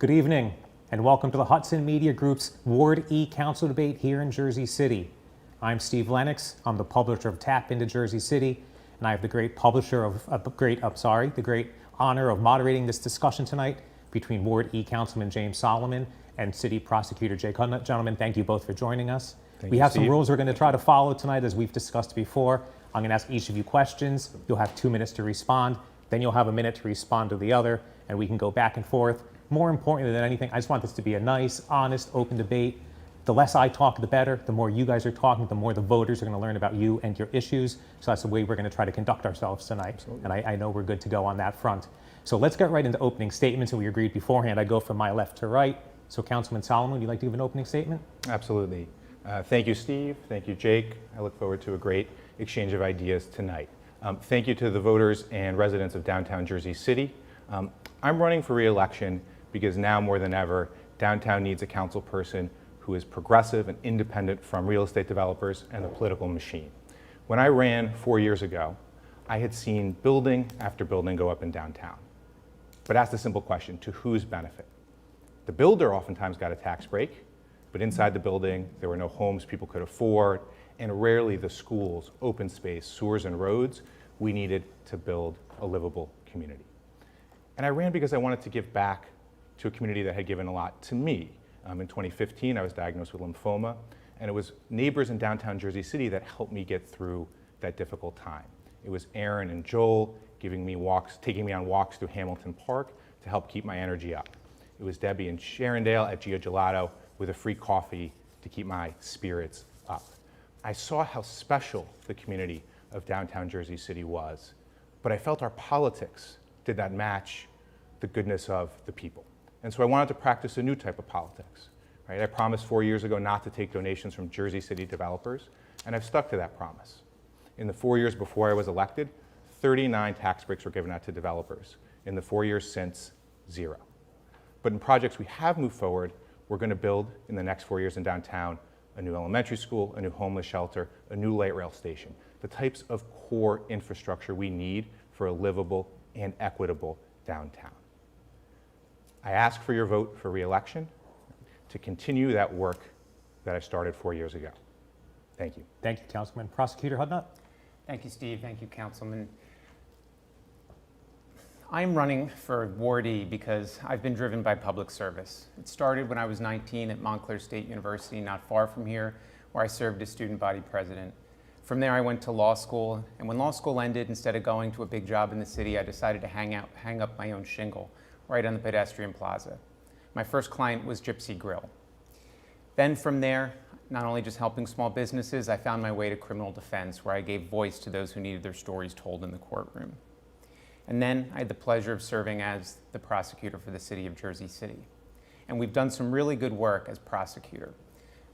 Good evening, and welcome to the Hudson Media Group's Ward E Council debate here in Jersey City. I'm Steve Lenox. I'm the publisher of TapInto Jersey City, and I have the great the great honor of moderating this discussion tonight between Ward E Councilman James Solomon and City Prosecutor Jake Hudnut. Gentlemen, thank you both for joining us. We have some rules we're going to try to follow tonight, as we've discussed before. I'm going to ask each of you questions. You'll have 2 minutes to respond. Then you'll have a minute to respond to the other, and we can go back and forth. More importantly than anything, I just want this to be a nice, honest, open debate. The less I talk, the better. The more you guys are talking, the more the voters are going to learn about you and your issues. So that's the way we're going to try to conduct ourselves tonight. Absolutely. And I know we're good to go on that front. So let's get right into opening statements. And we agreed beforehand, I go from my left to right. So Councilman Solomon, would you like to give an opening statement? Absolutely. Thank you, Steve. Thank you, Jake. I look forward to a great exchange of ideas tonight. Thank you to the voters and residents of downtown Jersey City. I'm running for re-election because now more than ever, downtown needs a council person who is progressive and independent from real estate developers and the political machine. When I ran 4 years ago, I had seen building after building go up in downtown. But asked a simple question: to whose benefit? The builder oftentimes got a tax break, but inside the building, there were no homes people could afford, and rarely the schools, open space, sewers, and roads we needed to build a livable community. And I ran because I wanted to give back to a community that had given a lot to me. In 2015, I was diagnosed with lymphoma, and it was neighbors in downtown Jersey City that helped me get through that difficult time. It was Aaron and Joel taking me on walks through Hamilton Park to help keep my energy up. It was Debbie and Sharondale at Gio Gelato with a free coffee to keep my spirits up. I saw how special the community of downtown Jersey City was, but I felt our politics did not match the goodness of the people. And so I wanted to practice a new type of politics. Right? I promised 4 years ago not to take donations from Jersey City developers, and I've stuck to that promise. In the 4 years before I was elected, 39 tax breaks were given out to developers. In the 4 years since, 0. But in projects we have moved forward, we're going to build in the next 4 years in downtown a new elementary school, a new homeless shelter, a new light rail station, the types of core infrastructure we need for a livable and equitable downtown. I ask for your vote for re-election to continue that work that I started 4 years ago. Thank you. Thank you, Councilman. Prosecutor Hudnut? Thank you, Steve. Thank you, Councilman. I'm running for Ward E because I've been driven by public service. It started when I was 19 at Montclair State University, not far from here, where I served as student body president. From there, I went to law school, and when law school ended, instead of going to a big job in the city, I decided to hang up my own shingle right on the pedestrian plaza. My first client was Gypsy Grill. Then from there, not only just helping small businesses, I found my way to criminal defense, where I gave voice to those who needed their stories told in the courtroom. And then I had the pleasure of serving as the prosecutor for the city of Jersey City. And we've done some really good work as prosecutor.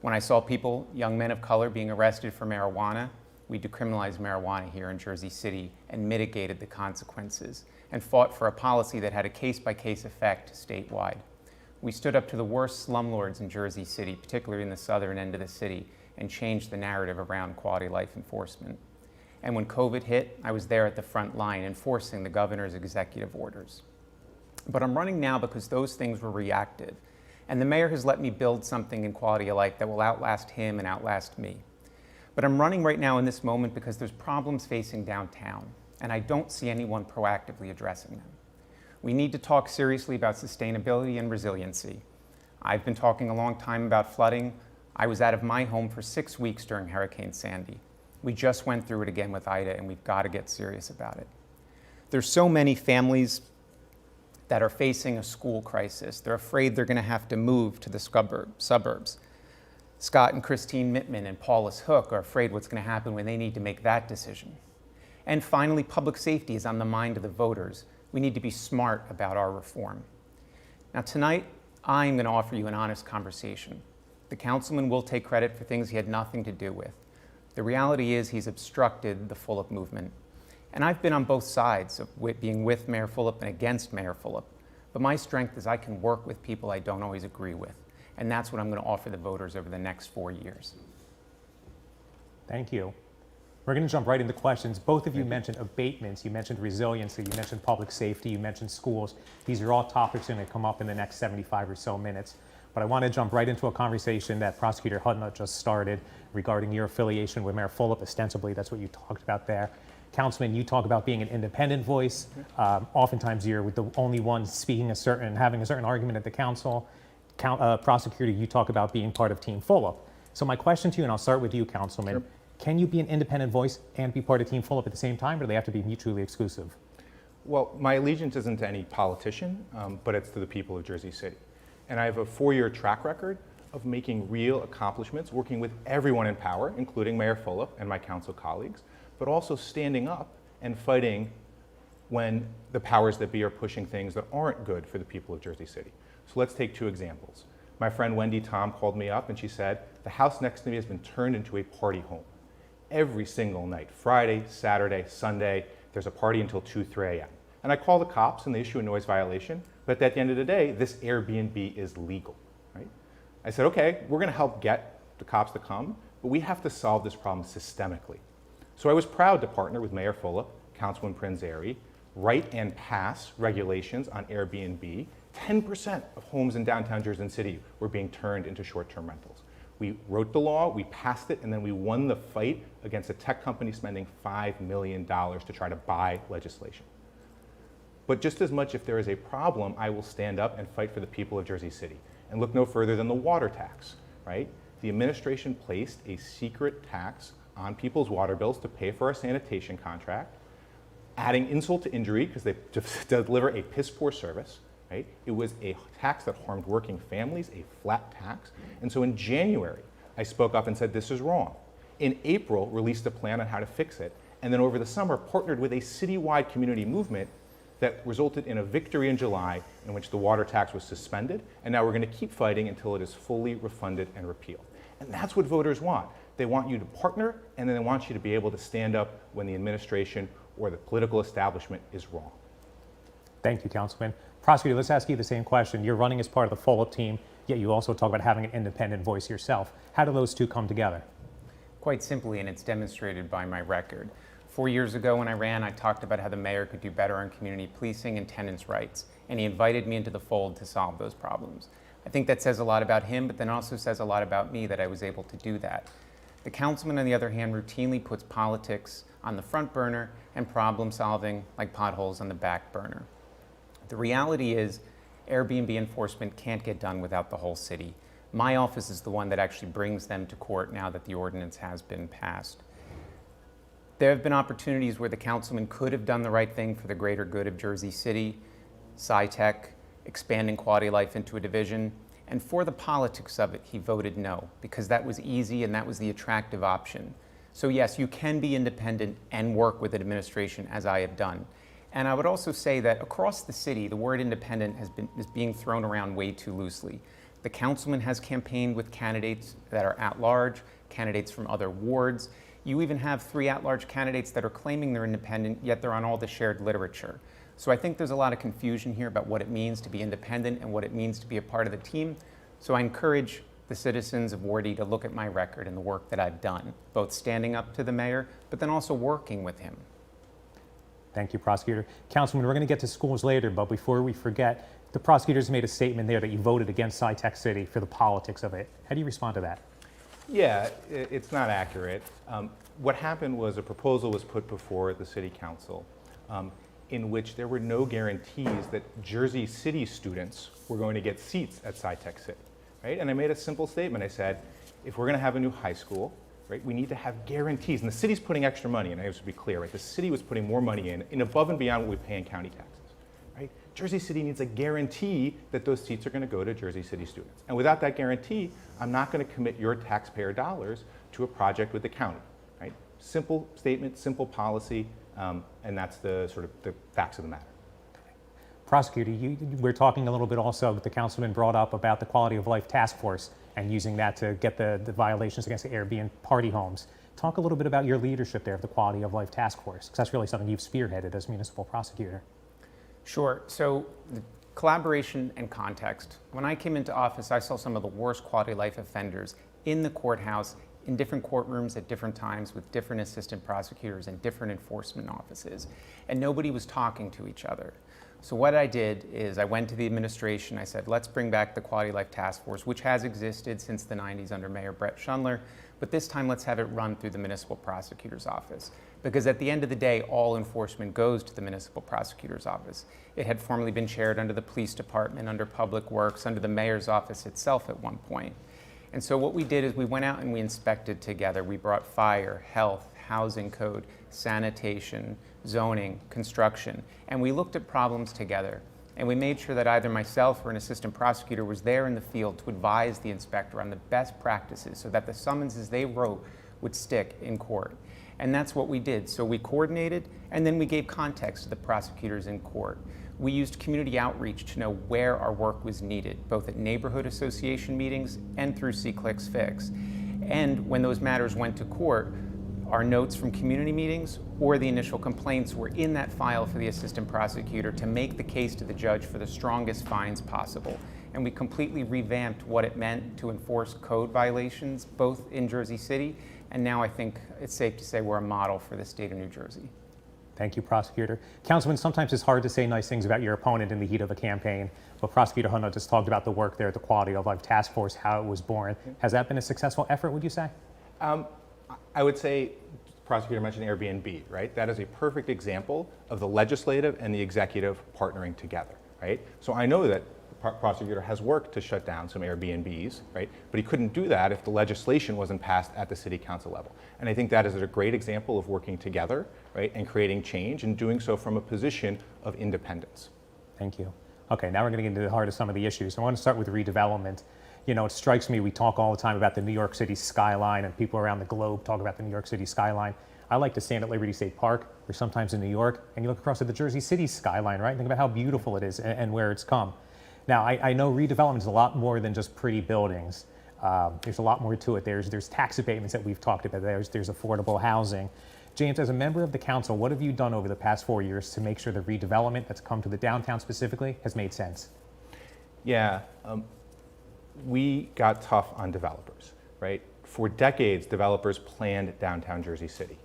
When I saw people, young men of color, being arrested for marijuana, we decriminalized marijuana here in Jersey City and mitigated the consequences and fought for a policy that had a case-by-case effect statewide. We stood up to the worst slumlords in Jersey City, particularly in the southern end of the city, and changed the narrative around quality of life enforcement. And when COVID hit, I was there at the front line enforcing the governor's executive orders. But I'm running now because those things were reactive. And the mayor has let me build something in quality of life that will outlast him and outlast me. But I'm running right now in this moment because there's problems facing downtown, and I don't see anyone proactively addressing them. We need to talk seriously about sustainability and resiliency. I've been talking a long time about flooding. I was out of my home for 6 weeks during Hurricane Sandy. We just went through it again with Ida, and we've got to get serious about it. There's so many families that are facing a school crisis. They're afraid they're going to have to move to the suburbs. Scott and Christine Mittman and Paulus Hook are afraid what's going to happen when they need to make that decision. And finally, public safety is on the mind of the voters. We need to be smart about our reform. Now tonight, I'm going to offer you an honest conversation. The councilman will take credit for things he had nothing to do with. The reality is he's obstructed the Fulop movement. And I've been on both sides of being with Mayor Fulop and against Mayor Fulop. But my strength is I can work with people I don't always agree with. And that's what I'm going to offer the voters over the next 4 years. Thank you. We're going to jump right into questions. Both of you mentioned abatements, you mentioned resiliency, you mentioned public safety, you mentioned schools. These are all topics that are going to come up in the next 75 or so minutes. But I want to jump right into a conversation that Prosecutor Hudnut just started regarding your affiliation with Mayor Fulop. Ostensibly, that's what you talked about there. Councilman, you talk about being an independent voice. Oftentimes you're with the only one speaking having a certain argument at the council. Prosecutor, you talk about being part of Team Fulop. So my question to you, and I'll start with you, Councilman, Sure. Can you be an independent voice and be part of Team Fulop at the same time, or do they have to be mutually exclusive? Well, my allegiance isn't to any politician, but it's to the people of Jersey City. And I have a 4-year track record of making real accomplishments, working with everyone in power, including Mayor Fulop and my council colleagues, but also standing up and fighting when the powers that be are pushing things that aren't good for the people of Jersey City. So let's take 2 examples. My friend Wendy Tom called me up and she said, the house next to me has been turned into a party home. Every single night, Friday, Saturday, Sunday, there's a party until 2, 3 a.m. And I call the cops and they issue a noise violation, but at the end of the day, this Airbnb is legal, right? I said, okay, we're gonna help get the cops to come, but we have to solve this problem systemically. So I was proud to partner with Mayor Fulop, Councilman Pranzeri, write and pass regulations on Airbnb. 10% of homes in downtown Jersey City were being turned into short-term rentals. We wrote the law, we passed it, and then we won the fight against a tech company spending $5 million to try to buy legislation. But just as much if there is a problem, I will stand up and fight for the people of Jersey City. And look no further than the water tax, right? The administration placed a secret tax on people's water bills to pay for our sanitation contract, adding insult to injury because they deliver a piss poor service. Right? It was a tax that harmed working families, a flat tax. And so in January, I spoke up and said, this is wrong. In April, released a plan on how to fix it. And then over the summer, partnered with a citywide community movement that resulted in a victory in July in which the water tax was suspended. And now we're going to keep fighting until it is fully refunded and repealed. And that's what voters want. They want you to partner, and then they want you to be able to stand up when the administration or the political establishment is wrong. Thank you, Councilman. Prosecutor, let's ask you the same question. You're running as part of the Fulop team, yet you also talk about having an independent voice yourself. How do those two come together? Quite simply, and it's demonstrated by my record. 4 years ago when I ran, I talked about how the mayor could do better on community policing and tenants' rights, and he invited me into the fold to solve those problems. I think that says a lot about him, but then also says a lot about me that I was able to do that. The councilman, on the other hand, routinely puts politics on the front burner and problem solving, like potholes, on the back burner. The reality is Airbnb enforcement can't get done without the whole city. My office is the one that actually brings them to court now that the ordinance has been passed. There have been opportunities where the councilman could have done the right thing for the greater good of Jersey City, SciTech, expanding quality of life into a division, and for the politics of it, he voted no, because that was easy and that was the attractive option. So yes, you can be independent and work with an administration, as I have done. And I would also say that across the city, the word independent is being thrown around way too loosely. The councilman has campaigned with candidates that are at large, candidates from other wards. You even have 3 at-large candidates that are claiming they're independent, yet they're on all the shared literature. So I think there's a lot of confusion here about what it means to be independent and what it means to be a part of the team. So I encourage the citizens of Ward E to look at my record and the work that I've done, both standing up to the mayor, but then also working with him. Thank you, Prosecutor. Councilman, we're going to get to schools later, but before we forget, the prosecutors made a statement there that you voted against SciTech City for the politics of it. How do you respond to that? Yeah, it's not accurate. What happened was a proposal was put before the City Council in which there were no guarantees that Jersey City students were going to get seats at SciTech City, right? And I made a simple statement. I said, if we're going to have a new high school, right, we need to have guarantees. And the city's putting extra money in. I have to be clear, right? The city was putting more money in above and beyond what we pay in county taxes, right? Jersey City needs a guarantee that those seats are going to go to Jersey City students. And without that guarantee, I'm not going to commit your taxpayer dollars to a project with the county, right? Simple statement, simple policy, and that's the sort of the facts of the matter. Prosecutor, we're talking a little bit also, the councilman brought up about the quality of life task force and using that to get the violations against the Airbnb party homes. Talk a little bit about your leadership there of the quality of life task force, because that's really something you've spearheaded as municipal prosecutor. Sure. So the collaboration and context. When I came into office, I saw some of the worst quality of life offenders in the courthouse, in different courtrooms at different times with different assistant prosecutors and different enforcement offices, and nobody was talking to each other. So what I did is I went to the administration, I said, let's bring back the Quality of Life Task Force, which has existed since the 90s under Mayor Brett Schundler, but this time let's have it run through the municipal prosecutor's office. Because at the end of the day, all enforcement goes to the municipal prosecutor's office. It had formerly been chaired under the police department, under public works, under the mayor's office itself at one point. And so what we did is we went out and we inspected together. We brought fire, health, housing code, sanitation, zoning, construction, and we looked at problems together. And we made sure that either myself or an assistant prosecutor was there in the field to advise the inspector on the best practices so that the summonses they wrote would stick in court. And that's what we did. So we coordinated, and then we gave context to the prosecutors in court. We used community outreach to know where our work was needed, both at neighborhood association meetings and through C-Clicks Fix. And when those matters went to court, our notes from community meetings or the initial complaints were in that file for the assistant prosecutor to make the case to the judge for the strongest fines possible. And we completely revamped what it meant to enforce code violations, both in Jersey City, and now I think it's safe to say we're a model for the state of New Jersey. Thank you, Prosecutor. Councilman, sometimes it's hard to say nice things about your opponent in the heat of a campaign, but Prosecutor Hudnut just talked about the work there at the Quality of Life Task Force, how it was born. Has that been a successful effort, would you say? I would say, the prosecutor mentioned Airbnb, right? That is a perfect example of the legislative and the executive partnering together, right? So I know that the prosecutor has worked to shut down some Airbnbs, right? But he couldn't do that if the legislation wasn't passed at the city council level. And I think that is a great example of working together, right? And creating change and doing so from a position of independence. Thank you. Okay, now we're going to get into the heart of some of the issues. I want to start with redevelopment. You know, it strikes me, we talk all the time about the New York City skyline, and people around the globe talk about the New York City skyline. I like to stand at Liberty State Park, or sometimes in New York, and you look across at the Jersey City skyline, right? Think about how beautiful it is and where it's come. Now, I know redevelopment is a lot more than just pretty buildings. There's a lot more to it. There's tax abatements that we've talked about. There's affordable housing. James, as a member of the council, what have you done over the past 4 years to make sure the redevelopment that's come to the downtown specifically has made sense? Yeah, we got tough on developers, right? For decades, developers planned downtown Jersey City.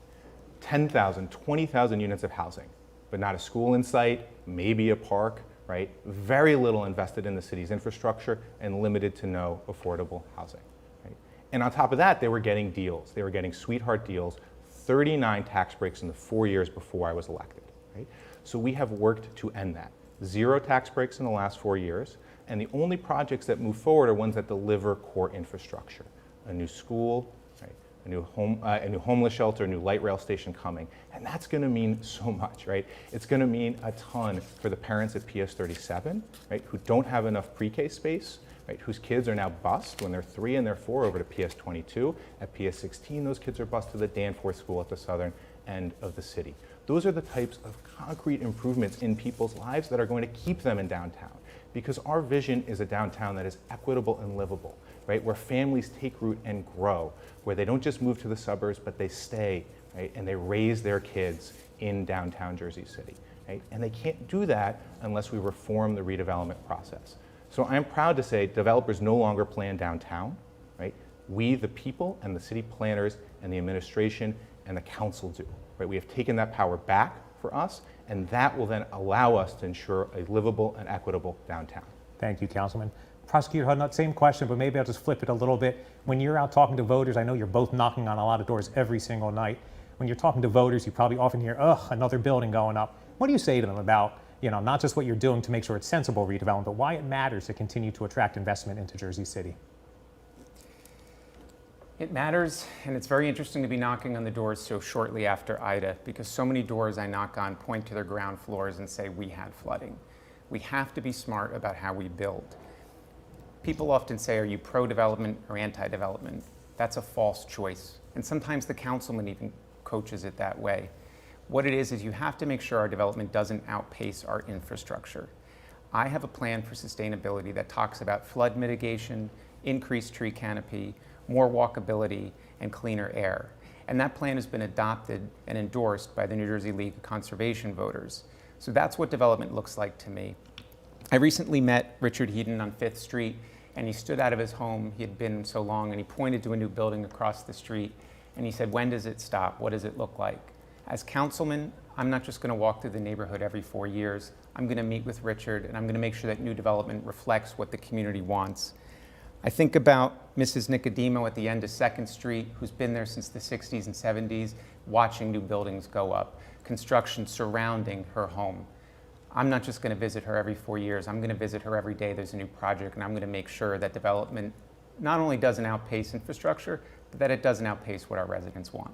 10,000, 20,000 units of housing, but not a school in sight, maybe a park, right? Very little invested in the city's infrastructure and limited to no affordable housing, right? And on top of that, they were getting deals. They were getting sweetheart deals, 39 tax breaks in the 4 years before I was elected, right? So we have worked to end that. 0 tax breaks in the last 4 years, and the only projects that move forward are ones that deliver core infrastructure. A new school, right? A new homeless shelter, a new light rail station coming. And that's gonna mean so much, right? It's gonna mean a ton for the parents at PS 37, right? Who don't have enough pre-K space, right? Whose kids are now bused when they're 3 and they're 4 over to PS 22. At PS 16, those kids are bused to the Danforth School at the southern end of the city. Those are the types of concrete improvements in people's lives that are going to keep them in downtown. Because our vision is a downtown that is equitable and livable, right? Where families take root and grow, where they don't just move to the suburbs, but they stay, right? And they raise their kids in downtown Jersey City, right? And they can't do that unless we reform the redevelopment process. So I'm proud to say developers no longer plan downtown, right? We, the people, and the city planners, and the administration, and the council do, right? We have taken that power back for us, and that will then allow us to ensure a livable and equitable downtown. Thank you, Councilman. Prosecutor Hudnut, same question, but maybe I'll just flip it a little bit. When you're out talking to voters, I know you're both knocking on a lot of doors every single night. When you're talking to voters, you probably often hear, ugh, another building going up. What do you say to them about, you know, not just what you're doing to make sure it's sensible redevelopment, but why it matters to continue to attract investment into Jersey City? It matters, and it's very interesting to be knocking on the doors so shortly after Ida, because so many doors I knock on point to their ground floors and say, we had flooding. We have to be smart about how we build. People often say, are you pro-development or anti-development? That's a false choice. And sometimes the councilman even coaches it that way. What it is you have to make sure our development doesn't outpace our infrastructure. I have a plan for sustainability that talks about flood mitigation, increased tree canopy, more walkability, and cleaner air. And that plan has been adopted and endorsed by the New Jersey League of Conservation voters. So that's what development looks like to me. I recently met Richard Heaton on 5th Street, and he stood out of his home. He had been so long, and he pointed to a new building across the street, and he said, when does it stop? What does it look like? As councilman, I'm not just going to walk through the neighborhood every 4 years. I'm going to meet with Richard, and I'm going to make sure that new development reflects what the community wants. I think about Mrs. Nicodemo at the end of 2nd Street, who's been there since the 60s and 70s, watching new buildings go up, construction surrounding her home. I'm not just going to visit her every 4 years. I'm going to visit her every day there's a new project, and I'm going to make sure that development not only doesn't outpace infrastructure, but that it doesn't outpace what our residents want.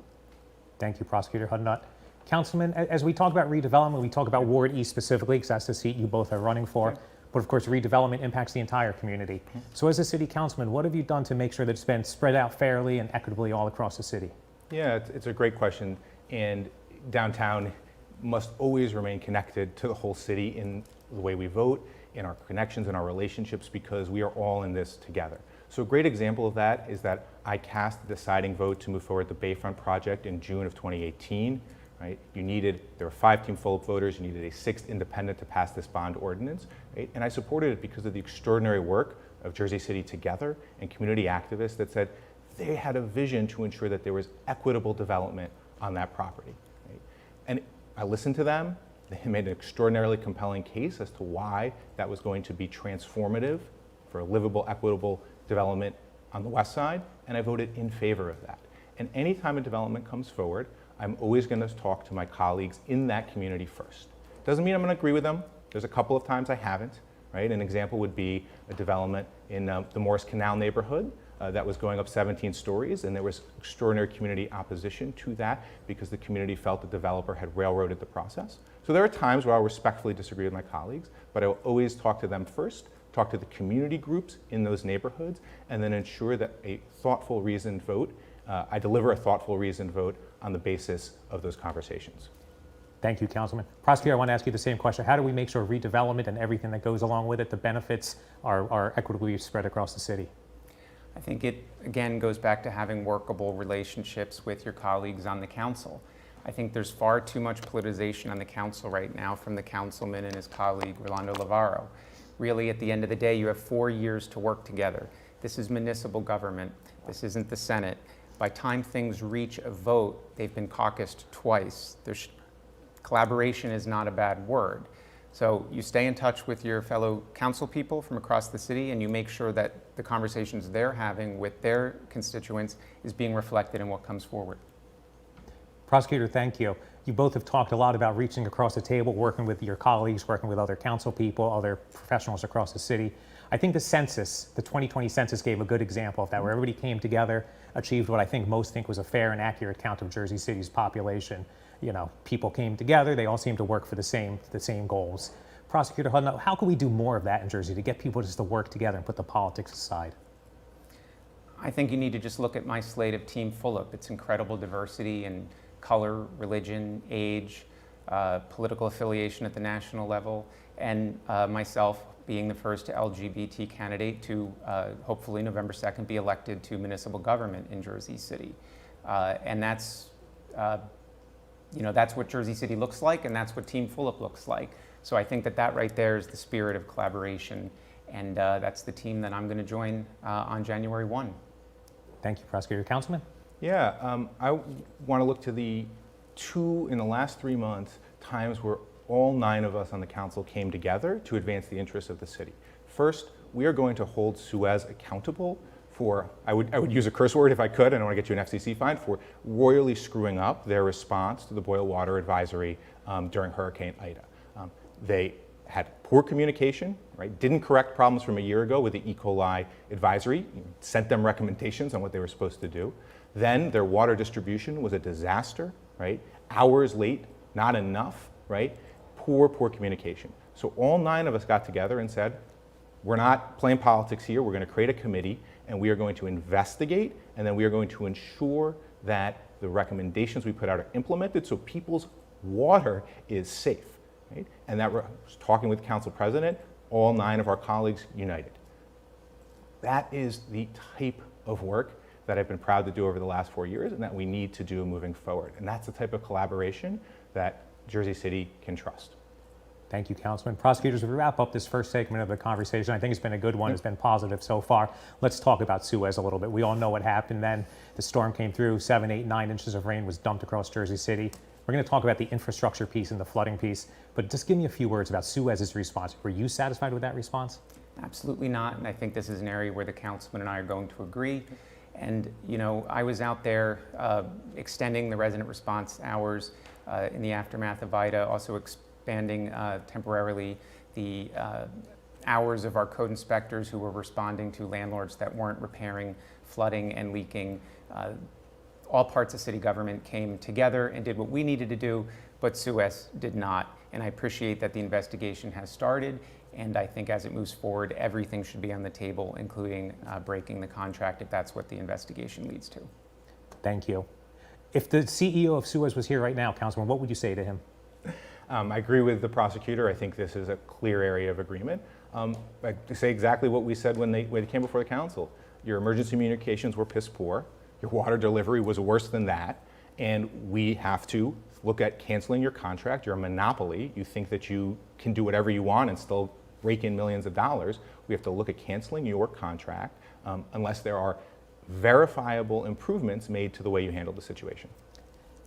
Thank you, Prosecutor Hudnut. Councilman, as we talk about redevelopment, we talk about Ward E specifically, because that's the seat you both are running for. Okay. But of course, redevelopment impacts the entire community. So as a city councilman, what have you done to make sure that it's been spread out fairly and equitably all across the city? Yeah, it's a great question. And downtown must always remain connected to the whole city in the way we vote, in our connections and our relationships, because we are all in this together. So a great example of that is that I cast the deciding vote to move forward the Bayfront project in June of 2018. Right? There were 5 Team Phillip voters, you needed a 6th independent to pass this bond ordinance, right? And I supported it because of the extraordinary work of Jersey City Together and community activists that said they had a vision to ensure that there was equitable development on that property. Right? And I listened to them. They made an extraordinarily compelling case as to why that was going to be transformative for a livable, equitable development on the west side, and I voted in favor of that. And anytime a development comes forward, I'm always going to talk to my colleagues in that community first. Doesn't mean I'm going to agree with them. There's a couple of times I haven't, right? An example would be a development in the Morris Canal neighborhood that was going up 17 stories, and there was extraordinary community opposition to that because the community felt the developer had railroaded the process. So there are times where I'll respectfully disagree with my colleagues, but I will always talk to them first, talk to the community groups in those neighborhoods, and then ensure that a thoughtful, reasoned vote, I deliver a thoughtful, reasoned vote on the basis of those conversations. Thank you, Councilman. Prosecutor, I want to ask you the same question. How do we make sure redevelopment and everything that goes along with it, the benefits, are equitably spread across the city? I think it, again, goes back to having workable relationships with your colleagues on the council. I think there's far too much politicization on the council right now from the councilman and his colleague, Rolando Lavarro. Really, at the end of the day, you have 4 years to work together. This is municipal government. This isn't the Senate. By the time things reach a vote, they've been caucused twice. Collaboration is not a bad word. So you stay in touch with your fellow council people from across the city, and you make sure that the conversations they're having with their constituents is being reflected in what comes forward. Prosecutor, thank you. You both have talked a lot about reaching across the table, working with your colleagues, working with other council people, other professionals across the city. I think the census, the 2020 census, gave a good example of that, where everybody came together, achieved what I think most think was a fair and accurate count of Jersey City's population. You know, people came together, they all seemed to work for the same goals. Prosecutor Hudnut, how can we do more of that in Jersey to get people just to work together and put the politics aside? I think you need to just look at my slate of Team Phillip. It's incredible diversity in color, religion, age, political affiliation at the national level, and myself being the first LGBT candidate to hopefully November 2nd be elected to municipal government in Jersey City. And that's, that's what Jersey City looks like, and that's what Team Phillip looks like. So I think that right there is the spirit of collaboration, and that's the team that I'm going to join on January 1. Thank you, Prosecutor. Councilman? Yeah, I want to look to the in the last 3 months, times where all 9 of us on the council came together to advance the interests of the city. First, we are going to hold Suez accountable for, I would use a curse word if I could, I don't want to get you an FCC fine, for royally screwing up their response to the boil water advisory during Hurricane Ida. They had poor communication, right? Didn't correct problems from a year ago with the E. coli advisory, sent them recommendations on what they were supposed to do. Then their water distribution was a disaster, right? Hours late, not enough, right? Poor communication. So all 9 of us got together and said, we're not playing politics here, we're going to create a committee, and we are going to investigate, and then we are going to ensure that the recommendations we put out are implemented so people's water is safe. Right? And that was talking with the council president, all 9 of our colleagues united. That is the type of work that I've been proud to do over the last 4 years and that we need to do moving forward. And that's the type of collaboration that Jersey City can trust. Thank you, Councilman. Prosecutors, we wrap up this first segment of the conversation. I think it's been a good one. It's been positive so far. Let's talk about Suez a little bit. We all know what happened then. The storm came through, 7, 8, 9 inches of rain was dumped across Jersey City. We're going to talk about the infrastructure piece and the flooding piece, but just give me a few words about Suez's response. Were you satisfied with that response? Absolutely not, and I think this is an area where the councilman and I are going to agree. And, you know, I was out there extending the resident response hours in the aftermath of Ida, also expanding temporarily the hours of our code inspectors who were responding to landlords that weren't repairing flooding and leaking. All parts of city government came together and did what we needed to do, but Suez did not. And I appreciate that the investigation has started, and I think as it moves forward, everything should be on the table, including breaking the contract if that's what the investigation leads to. Thank you. If the CEO of Suez was here right now, Councilman, what would you say to him? I agree with the prosecutor. I think this is a clear area of agreement. I say exactly what we said when they came before the council. Your emergency communications were piss poor. Your water delivery was worse than that. And we have to look at canceling your contract. You're a monopoly. You think that you can do whatever you want and still rake in millions of dollars. We have to look at canceling your contract unless there are verifiable improvements made to the way you handle the situation.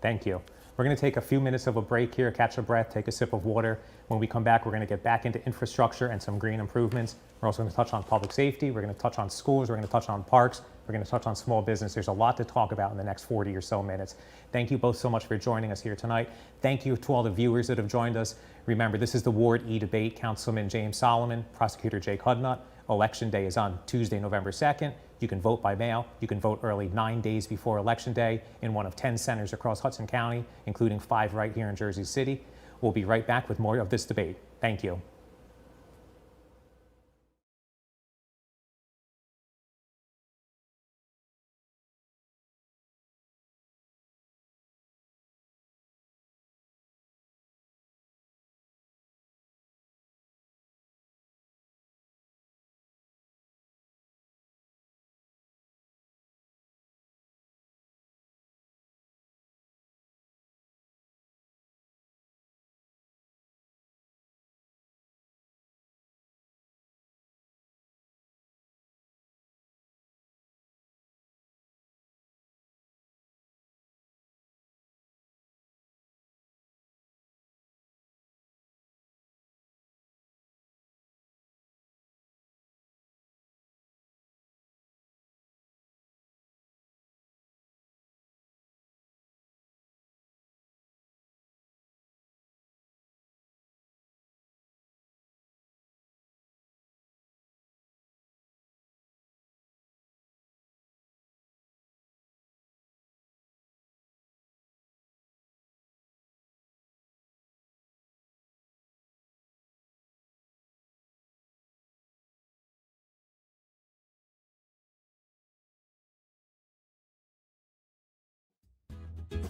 Thank you. We're going to take a few minutes of a break here, catch a breath, take a sip of water. When we come back, we're going to get back into infrastructure and some green improvements. We're also going to touch on public safety. We're going to touch on schools. We're going to touch on parks. We're going to touch on small business. There's a lot to talk about in the next 40 or so minutes. Thank you both so much for joining us here tonight. Thank you to all the viewers that have joined us. Remember, this is the Ward E debate. Councilman James Solomon, Prosecutor Jake Hudnut. Election Day is on Tuesday, November 2nd. You can vote by mail. You can vote early 9 days before Election Day in one of 10 centers across Hudson County, including 5 right here in Jersey City. We'll be right back with more of this debate. Thank you.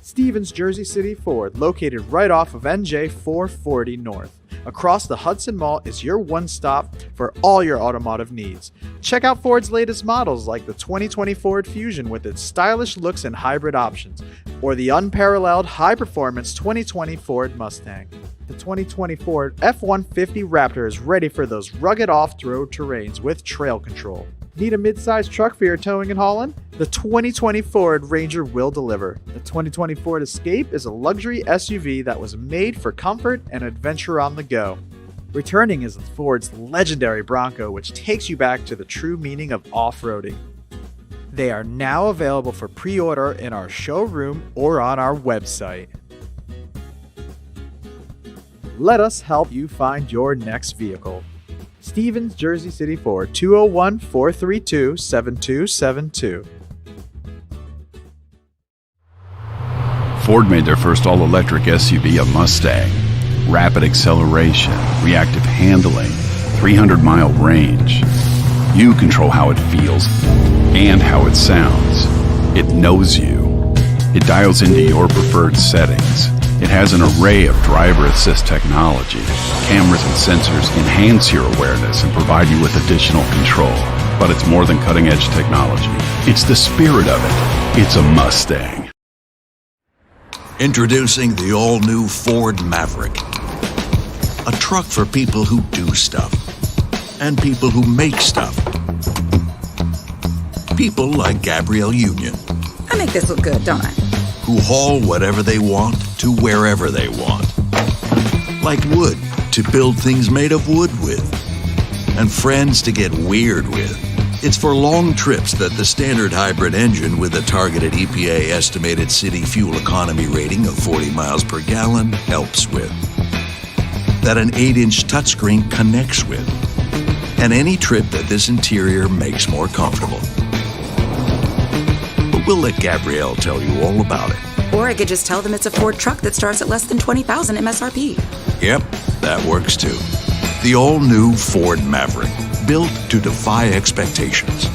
Stevens Jersey City Ford, located right off of NJ 440 North. Across the Hudson Mall is your one-stop for all your automotive needs. Check out Ford's latest models like the 2020 Ford Fusion with its stylish looks and hybrid options, or the unparalleled high-performance 2020 Ford Mustang. The 2020 Ford F-150 Raptor is ready for those rugged off-road terrains with trail control. Need a mid-sized truck for your towing and hauling? The 2020 Ford Ranger will deliver. The 2020 Ford Escape is a luxury SUV that was made for comfort and adventure on the go. Returning is Ford's legendary Bronco, which takes you back to the true meaning of off-roading. They are now available for pre-order in our showroom or on our website. Let us help you find your next vehicle. Stevens Jersey City Ford, 201-432-7272. Ford made their first all-electric SUV a Mustang. Rapid acceleration, reactive handling, 300-mile range. You control how it feels and how it sounds. It knows you. It dials into your preferred settings. It has an array of driver assist technology. Cameras and sensors enhance your awareness and provide you with additional control. But it's more than cutting-edge technology. It's the spirit of it. It's a Mustang. Introducing the all-new Ford Maverick. A truck for people who do stuff. And people who make stuff. People like Gabrielle Union. I make this look good, don't I? Who haul whatever they want to wherever they want. Like wood to build things made of wood with. And friends to get weird with. It's for long trips that the standard hybrid engine with a targeted EPA estimated city fuel economy rating of 40 miles per gallon helps with. That an 8-inch touchscreen connects with. And any trip that this interior makes more comfortable. But we'll let Gabrielle tell you all about it. Or I could just tell them it's a Ford truck that starts at less than $20,000 MSRP. Yep, that works too. The all-new Ford Maverick, built to defy expectations.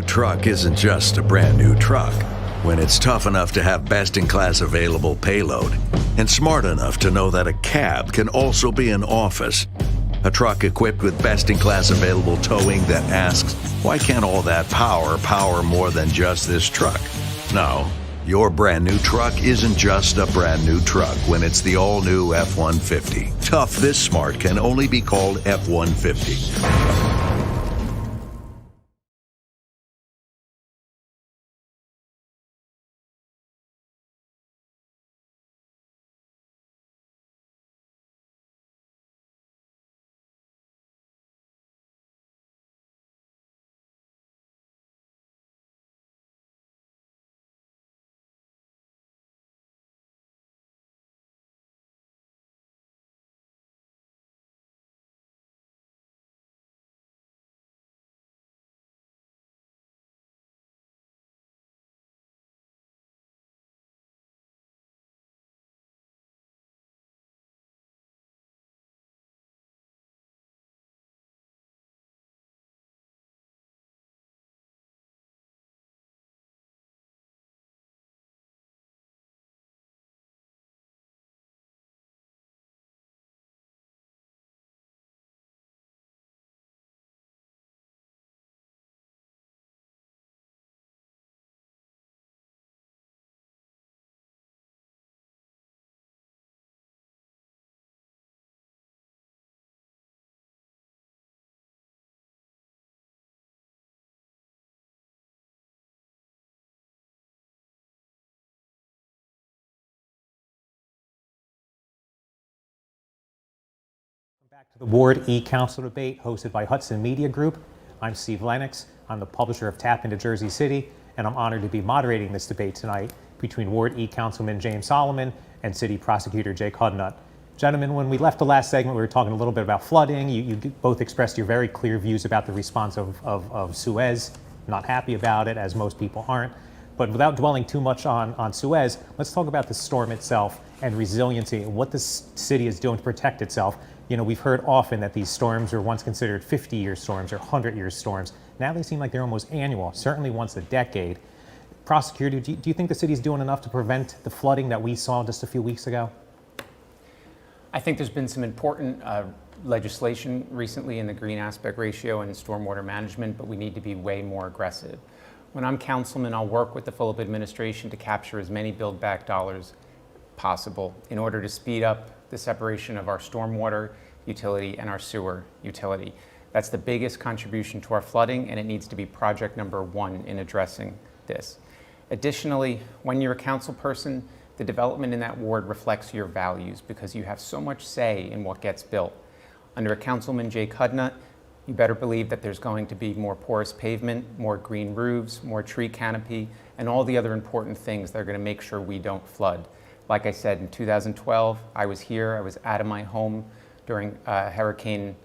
Truck isn't just a brand new truck when it's tough enough to have best-in-class available payload and smart enough to know that a cab can also be an office. A truck equipped with best-in-class available towing that asks, why can't all that power more than just this truck? No, your brand new truck isn't just a brand new truck when it's the all-new F-150. Tough this smart can only be called F-150. Back to the Ward E Council debate hosted by Hudson Media Group. I'm Steve Lenox. I'm the publisher of TapInto Jersey City, and I'm honored to be moderating this debate tonight between Ward E Councilman James Solomon and City Prosecutor Jake Hudnut. Gentlemen, when we left the last segment, we were talking a little bit about flooding. You both expressed your very clear views about the response of Suez. Not happy about it, as most people aren't. But without dwelling too much on Suez, let's talk about the storm itself and resiliency and what the city is doing to protect itself. You know, we've heard often that these storms were once considered 50-year storms or 100-year storms. Now they seem like they're almost annual, certainly once a decade. Prosecutor, do you think the city is doing enough to prevent the flooding that we saw just a few weeks ago? I think there's been some important legislation recently in the green aspect ratio and stormwater management, but we need to be way more aggressive. When I'm councilman, I'll work with the full administration to capture as many build back dollars possible in order to speed up the separation of our stormwater utility and our sewer utility. That's the biggest contribution to our flooding, and it needs to be project number one in addressing this. Additionally, when you're a council person, the development in that ward reflects your values because you have so much say in what gets built. Under a Councilman Jake Hudnut, you better believe that there's going to be more porous pavement, more green roofs, more tree canopy, and all the other important things that are going to make sure we don't flood. Like I said, in 2012, I was here. I was out of my home during Hurricane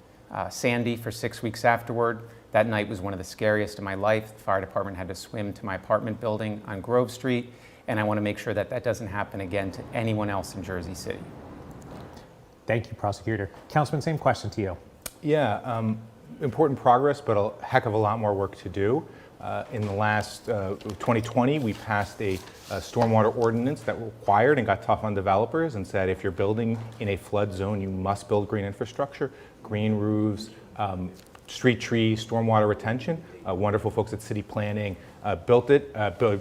Sandy for 6 weeks afterward. That night was one of the scariest of my life. The fire department had to swim to my apartment building on Grove Street, and I want to make sure that that doesn't happen again to anyone else in Jersey City. Thank you, Prosecutor. Councilman, same question to you. Yeah, important progress, but a heck of a lot more work to do. In the last 2020, we passed a stormwater ordinance that required and got tough on developers and said if you're building in a flood zone, you must build green infrastructure, green roofs, street trees, stormwater retention. Wonderful folks at City Planning built it,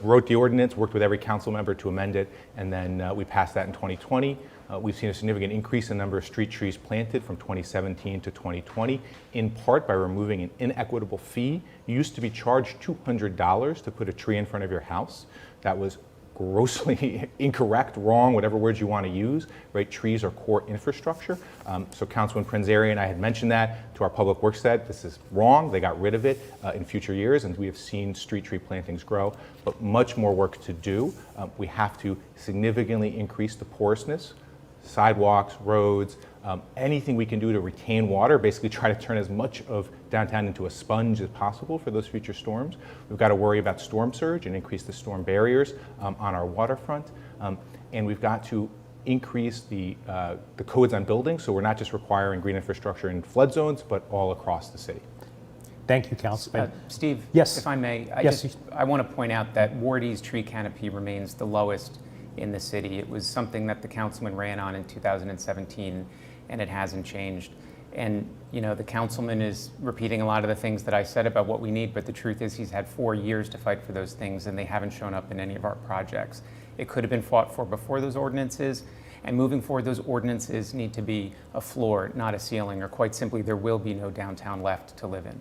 wrote the ordinance, worked with every council member to amend it, and then we passed that in 2020. We've seen a significant increase in the number of street trees planted from 2017 to 2020, in part by removing an inequitable fee. You used to be charged $200 to put a tree in front of your house. That was grossly incorrect, wrong, whatever words you want to use, right? Trees are core infrastructure. So Councilman Prinzary and I had mentioned that to our public works said, this is wrong. They got rid of it in future years, and we have seen street tree plantings grow, but much more work to do. We have to significantly increase the porousness, sidewalks, roads, anything we can do to retain water, basically try to turn as much of downtown into a sponge as possible for those future storms. We've got to worry about storm surge and increase the storm barriers on our waterfront. And we've got to increase the codes on buildings, so we're not just requiring green infrastructure in flood zones, but all across the city. Thank you, Councilman. Steve, Yes. if I may, Yes. I want to point out that Ward E's tree canopy remains the lowest in the city. It was something that the councilman ran on in 2017, and it hasn't changed. And you know, the councilman is repeating a lot of the things that I said about what we need, but the truth is he's had 4 years to fight for those things, and they haven't shown up in any of our projects. It could have been fought for before those ordinances, and moving forward, those ordinances need to be a floor, not a ceiling, or quite simply, there will be no downtown left to live in.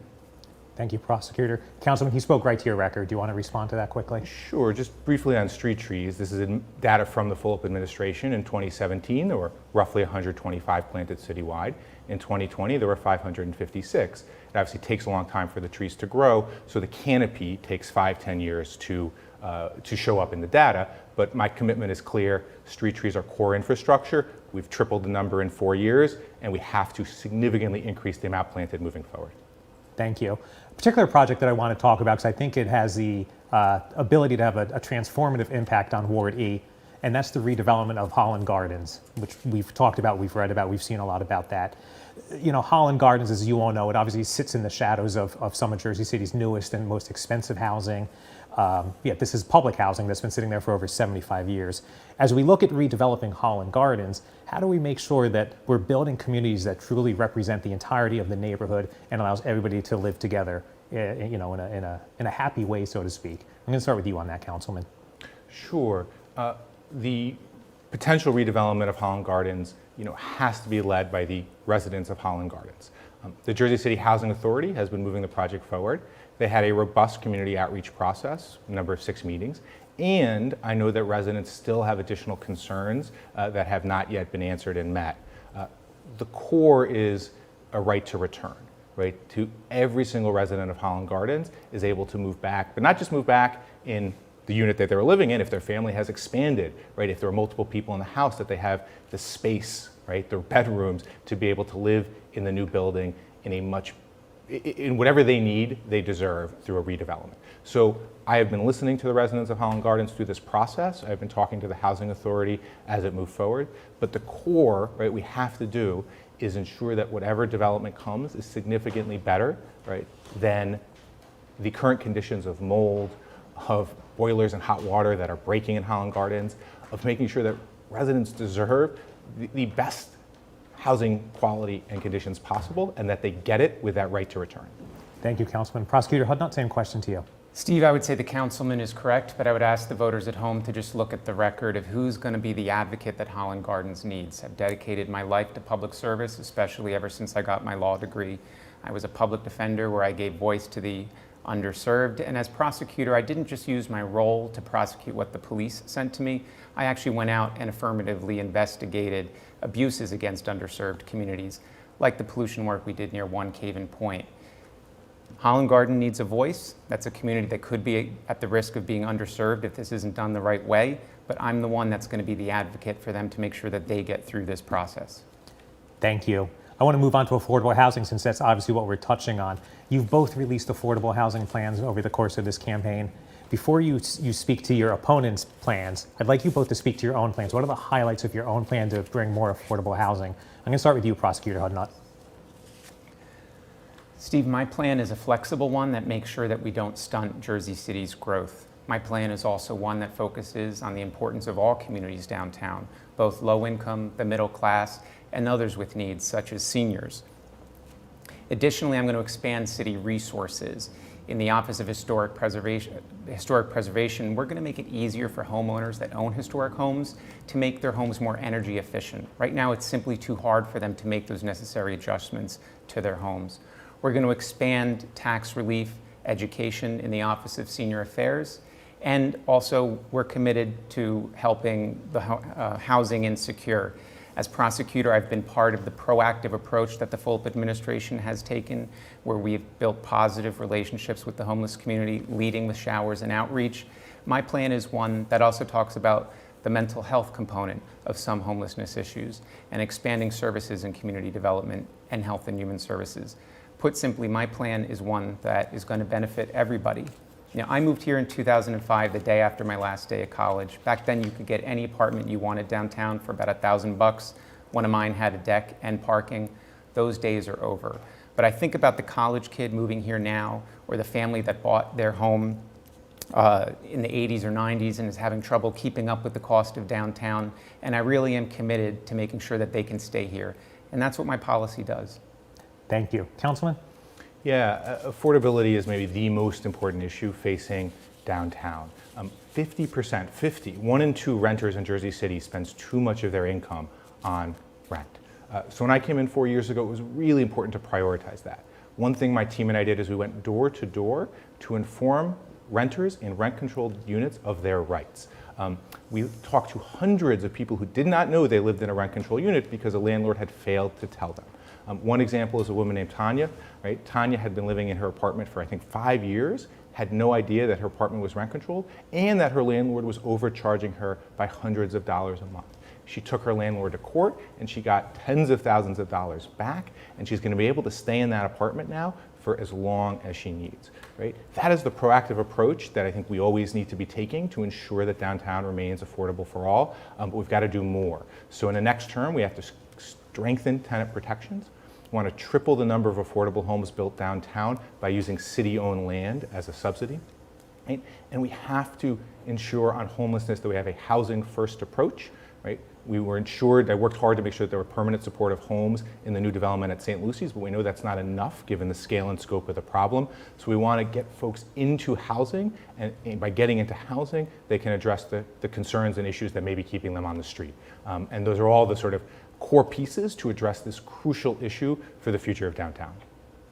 Thank you, Prosecutor. Councilman, he spoke right to your record. Do you want to respond to that quickly? Sure, just briefly on street trees. This is data from the Fulop administration. In 2017, there were roughly 125 planted citywide. In 2020, there were 556. It obviously takes a long time for the trees to grow, so the canopy takes 5-10 years to show up in the data. But my commitment is clear. Street trees are core infrastructure. We've tripled the number in 4 years, and we have to significantly increase the amount planted moving forward. Thank you. A particular project that I want to talk about, because I think it has the ability to have a transformative impact on Ward E, and that's the redevelopment of Holland Gardens, which we've talked about, we've read about, we've seen a lot about that. You know, Holland Gardens, as you all know, it obviously sits in the shadows of some of Jersey City's newest and most expensive housing. This is public housing that's been sitting there for over 75 years. As we look at redeveloping Holland Gardens, how do we make sure that we're building communities that truly represent the entirety of the neighborhood and allows everybody to live together, you know, in a happy way, so to speak? I'm going to start with you on that, Councilman. Sure. The potential redevelopment of Holland Gardens, you know, has to be led by the residents of Holland Gardens. The Jersey City Housing Authority has been moving the project forward. They had a robust community outreach process, a number of 6 meetings, and I know that residents still have additional concerns that have not yet been answered and met. The core is a right to return, right? To every single resident of Holland Gardens is able to move back, but not just move back in the unit that they're living in, if their family has expanded, right? If there are multiple people in the house, that they have the space, right? Their bedrooms to be able to live in the new building in whatever they need, they deserve through a redevelopment. So I have been listening to the residents of Holland Gardens through this process. I've been talking to the Housing Authority as it moved forward. But the core, right, we have to do is ensure that whatever development comes is significantly better, right, than the current conditions of mold, of boilers and hot water that are breaking in Holland Gardens, of making sure that residents deserve the best housing quality and conditions possible, and that they get it with that right to return. Thank you, Councilman. Prosecutor Hudnut, same question to you. Steve, I would say the councilman is correct, but I would ask the voters at home to just look at the record of who's going to be the advocate that Holland Gardens needs. I've dedicated my life to public service, especially ever since I got my law degree. I was a public defender where I gave voice to the underserved, and as prosecutor, I didn't just use my role to prosecute what the police sent to me. I actually went out and affirmatively investigated abuses against underserved communities, like the pollution work we did near One Caven Point. Holland Garden needs a voice. That's a community that could be at the risk of being underserved if this isn't done the right way, but I'm the one that's going to be the advocate for them to make sure that they get through this process. Thank you. I want to move on to affordable housing, since that's obviously what we're touching on. You've both released affordable housing plans over the course of this campaign. Before you speak to your opponent's plans, I'd like you both to speak to your own plans. What are the highlights of your own plan to bring more affordable housing? I'm going to start with you, Prosecutor Hudnut. Steve, my plan is a flexible one that makes sure that we don't stunt Jersey City's growth. My plan is also one that focuses on the importance of all communities downtown, both low income, the middle class, and others with needs, such as seniors. Additionally, I'm going to expand city resources. In the Office of Historic Preservation, we're going to make it easier for homeowners that own historic homes to make their homes more energy efficient. Right now, it's simply too hard for them to make those necessary adjustments to their homes. We're going to expand tax relief, education in the Office of Senior Affairs, and also we're committed to helping the housing insecure. As prosecutor, I've been part of the proactive approach that the Fulp administration has taken, where we've built positive relationships with the homeless community, leading with showers and outreach. My plan is one that also talks about the mental health component of some homelessness issues and expanding services in community development and health and human services. Put simply, my plan is one that is going to benefit everybody. You know, I moved here in 2005, the day after my last day at college. Back then, you could get any apartment you wanted downtown for about $1,000. One of mine had a deck and parking. Those days are over. But I think about the college kid moving here now, or the family that bought their home in the 80s or 90s and is having trouble keeping up with the cost of downtown. And I really am committed to making sure that they can stay here. And that's what my policy does. Thank you. Councilman? Yeah, affordability is maybe the most important issue facing downtown. 50%, 1 in 2 renters in Jersey City spends too much of their income on rent. So when I came in 4 years ago, it was really important to prioritize that. One thing my team and I did is we went door to door to inform renters in rent-controlled units of their rights. We talked to hundreds of people who did not know they lived in a rent-controlled unit because a landlord had failed to tell them. One example is a woman named Tanya, right? Tanya had been living in her apartment for, I think, 5 years, had no idea that her apartment was rent controlled, and that her landlord was overcharging her by hundreds of dollars a month. She took her landlord to court, and she got tens of thousands of dollars back, and she's going to be able to stay in that apartment now for as long as she needs, right? That is the proactive approach that I think we always need to be taking to ensure that downtown remains affordable for all, but we've got to do more. So in the next term, we have to strengthen tenant protections. We want to triple the number of affordable homes built downtown by using city-owned land as a subsidy. Right? And we have to ensure on homelessness that we have a housing-first approach. Right? I worked hard to make sure that there were permanent supportive homes in the new development at St. Lucy's, but we know that's not enough given the scale and scope of the problem. So we want to get folks into housing, and by getting into housing, they can address the concerns and issues that may be keeping them on the street. And those are all the sort of core pieces to address this crucial issue for the future of downtown.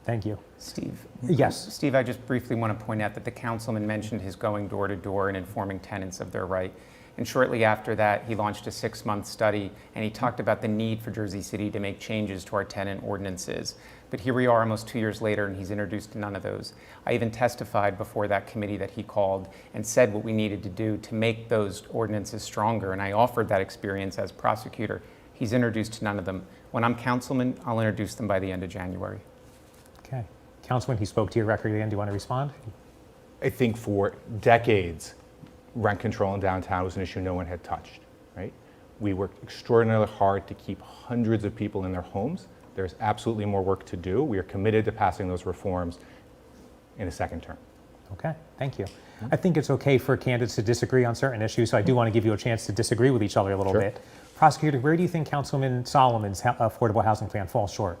Thank you. Steve? Yes. Steve, I just briefly want to point out that the councilman mentioned his going door to door and informing tenants of their right. And shortly after that, he launched a 6-month study, and he talked about the need for Jersey City to make changes to our tenant ordinances. But here we are almost 2 years later, and he's introduced none of those. I even testified before that committee that he called and said what we needed to do to make those ordinances stronger, and I offered that experience as prosecutor. He's introduced none of them. When I'm councilman, I'll introduce them by the end of January. Okay. Councilman, he spoke to your record again. Do you want to respond? I think for decades, rent control in downtown was an issue no one had touched, right? We worked extraordinarily hard to keep hundreds of people in their homes. There's absolutely more work to do. We are committed to passing those reforms in a second term. Okay, thank you. I think it's okay for candidates to disagree on certain issues, so I do want to give you a chance to disagree with each other a little Sure. bit. Prosecutor, where do you think Councilman Solomon's affordable housing plan falls short?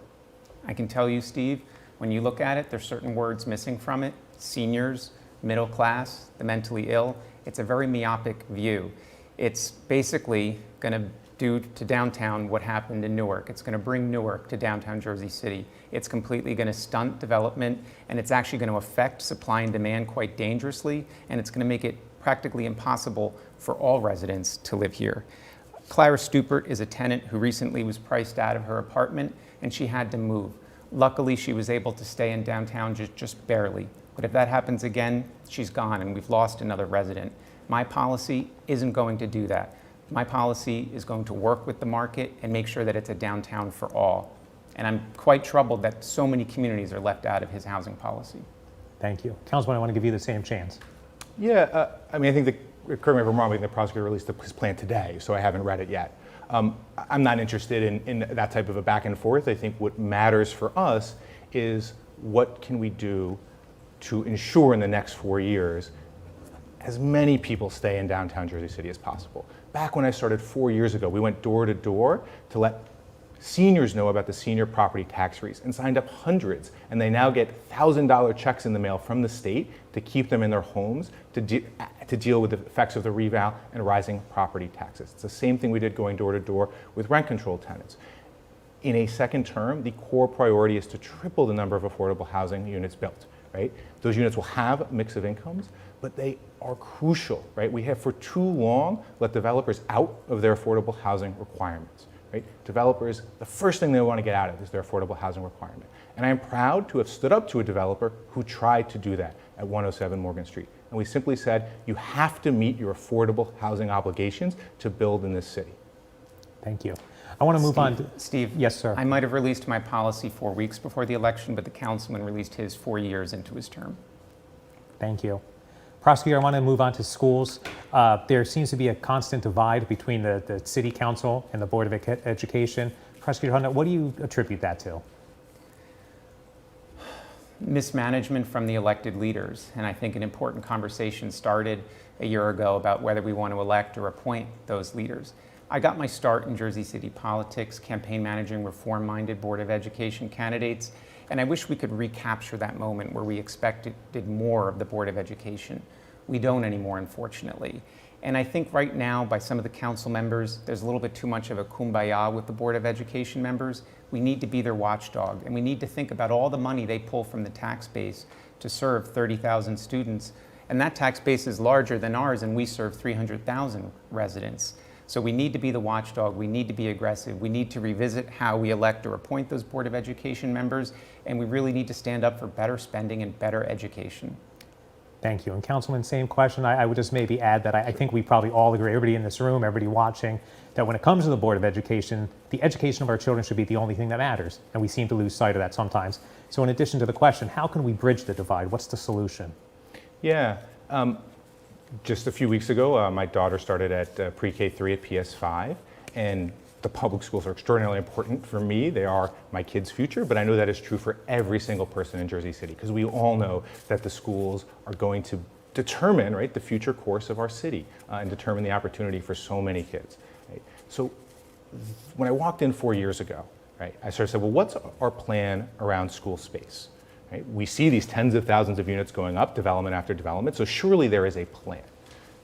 I can tell you, Steve, when you look at it, there's certain words missing from it. Seniors, middle class, the mentally ill. It's a very myopic view. It's basically going to do to downtown what happened in Newark. It's going to bring Newark to downtown Jersey City. It's completely going to stunt development, and it's actually going to affect supply and demand quite dangerously, and it's going to make it practically impossible for all residents to live here. Clara Stupert is a tenant who recently was priced out of her apartment, and she had to move. Luckily, she was able to stay in downtown just barely. But if that happens again, she's gone, and we've lost another resident. My policy isn't going to do that. My policy is going to work with the market and make sure that it's a downtown for all. And I'm quite troubled that so many communities are left out of his housing policy. Thank you. Councilman, I want to give you the same chance. Yeah, I mean, I think correct me if I'm wrong, I think the prosecutor released his plan today, so I haven't read it yet. I'm not interested in that type of a back and forth. I think what matters for us is what can we do to ensure in the next 4 years as many people stay in downtown Jersey City as possible. Back when I started 4 years ago, we went door to door to let seniors know about the senior property tax freeze and signed up hundreds, and they now get $1,000 checks in the mail from the state to keep them in their homes to deal with the effects of the reval and rising property taxes. It's the same thing we did going door to door with rent control tenants. In a second term, the core priority is to triple the number of affordable housing units built, right? Those units will have a mix of incomes, but they are crucial, right? We have for too long let developers out of their affordable housing requirements, right? Developers, the first thing they want to get out of is their affordable housing requirement. And I am proud to have stood up to a developer who tried to do that at 107 Morgan Street. And we simply said, you have to meet your affordable housing obligations to build in this city. Thank you. I want to move on to... Steve, Yes, sir. I might have released my policy 4 weeks before the election, but the councilman released his 4 years into his term. Thank you. Prosecutor, I want to move on to schools. There seems to be a constant divide between the City Council and the Board of Education. Prosecutor Hudnut, what do you attribute that to? Mismanagement from the elected leaders. And I think an important conversation started a year ago about whether we want to elect or appoint those leaders. I got my start in Jersey City politics, campaign managing reform-minded Board of Education candidates, and I wish we could recapture that moment where we expected more of the Board of Education. We don't anymore, unfortunately. And I think right now, by some of the council members, there's a little bit too much of a kumbaya with the Board of Education members. We need to be their watchdog, and we need to think about all the money they pull from the tax base to serve 30,000 students. And that tax base is larger than ours, and we serve 300,000 residents. So we need to be the watchdog, we need to be aggressive, we need to revisit how we elect or appoint those Board of Education members, and we really need to stand up for better spending and better education. Thank you. And Councilman, same question. I would just maybe add that I think we probably all agree, everybody in this room, everybody watching, that when it comes to the Board of Education, the education of our children should be the only thing that matters, and we seem to lose sight of that sometimes. So in addition to the question, how can we bridge the divide? What's the solution? Yeah. Just a few weeks ago, my daughter started at pre-K3 at PS5, and the public schools are extraordinarily important for me. They are my kids' future, but I know that is true for every single person in Jersey City, because we all know that the schools are going to determine, right, the future course of our city and determine the opportunity for so many kids. Right? So when I walked in 4 years ago, right, I sort of said, well, what's our plan around school space? Right? We see these tens of thousands of units going up, development after development, so surely there is a plan.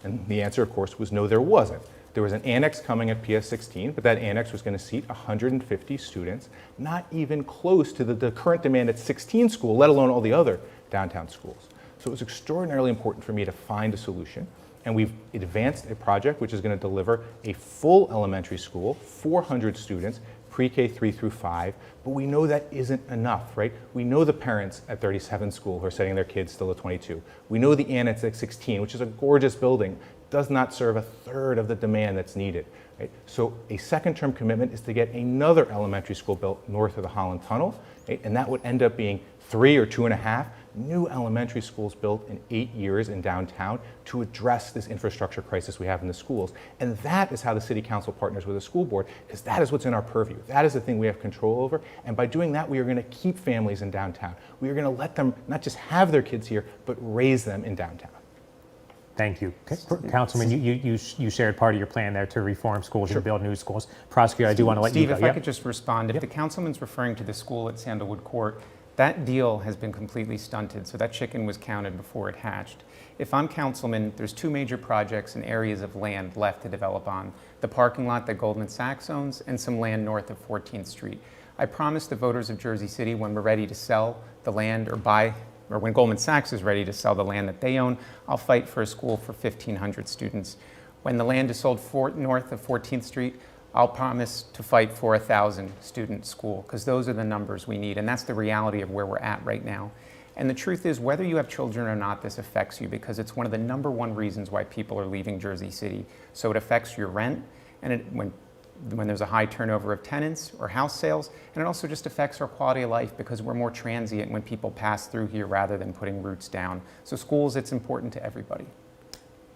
And the answer, of course, was no, there wasn't. There was an annex coming at PS16, but that annex was going to seat 150 students, not even close to the current demand at 16 school, let alone all the other downtown schools. So it was extraordinarily important for me to find a solution. And we've advanced a project which is going to deliver a full elementary school, 400 students, pre-K 3 through 5, but we know that isn't enough, right? We know the parents at 37 School who are sending their kids still at 22. We know the Annex at 16, which is a gorgeous building, does not serve a third of the demand that's needed, right? So a second-term commitment is to get another elementary school built north of the Holland Tunnel, right? And that would end up being 3 or 2.5 new elementary schools built in 8 years in downtown to address this infrastructure crisis we have in the schools. And that is how the city council partners with the school board, because that is what's in our purview. That is the thing we have control over. And by doing that, we are going to keep families in downtown. We are going to let them not just have their kids here, but raise them in downtown. Thank you. Councilman, you shared part of your plan there to reform schools and build new schools. Prosecutor, I do want to let you Steve, go. if I could just respond. If the councilman's referring to the school at Sandalwood Court, that deal has been completely stunted, so that chicken was counted before it hatched. If I'm councilman, there's 2 major projects and areas of land left to develop on: the parking lot that Goldman Sachs owns and some land north of 14th Street. I promised the voters of Jersey City, when we're ready to sell the land or buy, or when Goldman Sachs is ready to sell the land that they own, I'll fight for a school for 1,500 students. When the land is sold north of 14th Street, I'll promise to fight for a 1,000-student school, because those are the numbers we need, and that's the reality of where we're at right now. And the truth is, whether you have children or not, this affects you, because it's one of the #1 reasons why people are leaving Jersey City. So it affects your rent, and when there's a high turnover of tenants or house sales, and it also just affects our quality of life, because we're more transient when people pass through here rather than putting roots down. So schools, it's important to everybody.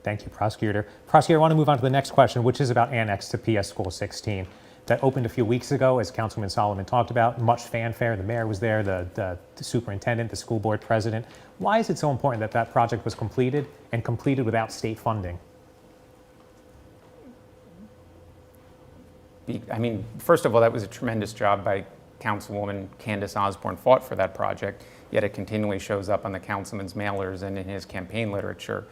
Thank you, Prosecutor. Prosecutor, I want to move on to the next question, which is about Annex to PS School 16. That opened a few weeks ago, as Councilman Solomon talked about. Much fanfare. The mayor was there, the superintendent, the school board president. Why is it so important that that project was completed and completed without state funding? I mean, first of all, that was a tremendous job by Councilwoman Candace Osborne, fought for that project, yet it continually shows up on the councilman's mailers and in his campaign literature,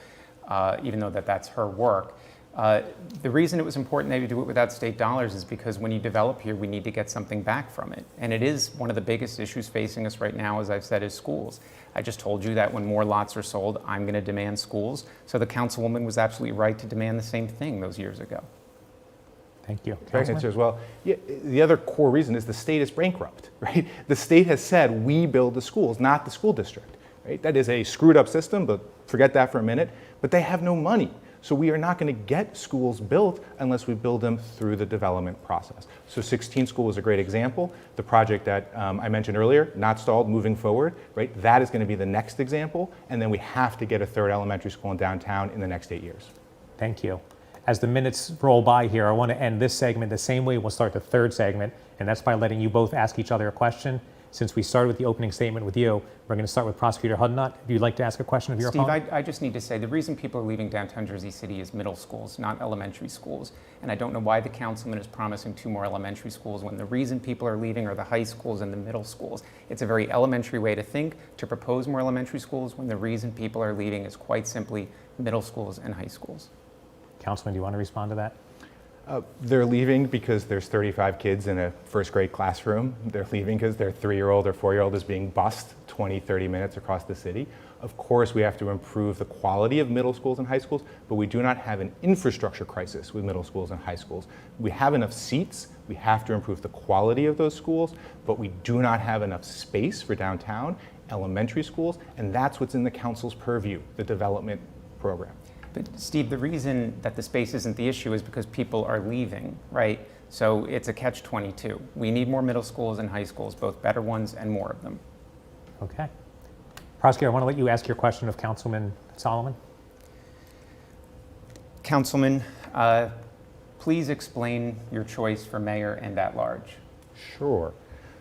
even though that's her work. The reason it was important that you do it without state dollars is because when you develop here, we need to get something back from it. And it is one of the biggest issues facing us right now, as I've said, is schools. I just told you that when more lots are sold, I'm going to demand schools. So the councilwoman was absolutely right to demand the same thing those years ago. Thank you. If I can answer as well. Yeah, the other core reason is the state is bankrupt, right? The state has said we build the schools, not the school district, right? That is a screwed up system, but forget that for a minute. But they have no money. So we are not going to get schools built unless we build them through the development process. So 16 School is a great example. The project that I mentioned earlier, not stalled, moving forward, right? That is going to be the next example. And then we have to get a 3rd elementary school in downtown in the next 8 years. Thank you. As the minutes roll by here, I want to end this segment the same way we'll start the 3rd segment, and that's by letting you both ask each other a question. Since we started with the opening statement with you, we're going to start with Prosecutor Hudnut. If you'd like to ask a question of your opponent. Steve, I just need to say, the reason people are leaving downtown Jersey City is middle schools, not elementary schools. And I don't know why the councilman is promising 2 more elementary schools when the reason people are leaving are the high schools and the middle schools. It's a very elementary way to think, to propose more elementary schools, when the reason people are leaving is quite simply middle schools and high schools. Councilman, do you want to respond to that? They're leaving because there's 35 kids in a 1st grade classroom. They're leaving because their 3-year-old or 4-year-old is being bused 20, 30 minutes across the city. Of course, we have to improve the quality of middle schools and high schools, but we do not have an infrastructure crisis with middle schools and high schools. We have enough seats. We have to improve the quality of those schools, but we do not have enough space for downtown elementary schools, and that's what's in the council's purview, the development program. But Steve, the reason that the space isn't the issue is because people are leaving, right? So it's a catch-22. We need more middle schools and high schools, both better ones and more of them. Okay. Prosecutor, I want to let you ask your question of Councilman Solomon. Councilman, please explain your choice for mayor and at large. Sure.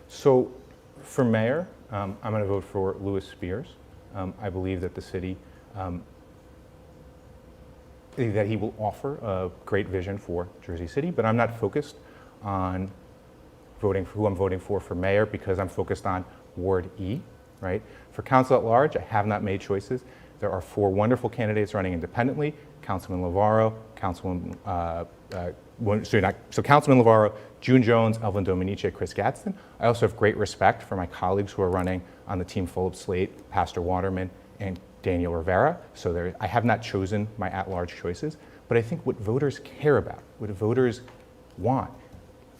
So for mayor, I'm going to vote for Louis Spears. I believe that the city that he will offer a great vision for Jersey City, but I'm not focused on voting for who I'm voting for mayor, because I'm focused on Ward E, right? For council at large, I have not made choices. There are 4 wonderful candidates running independently: Councilman Lavaro, Councilman Lavaro, June Jones, Elvin Dominici, Chris Gadsden. I also have great respect for my colleagues who are running on the team full of slate: Pastor Waterman and Daniel Rivera, so I have not chosen my at-large choices, but I think what voters care about, what voters want,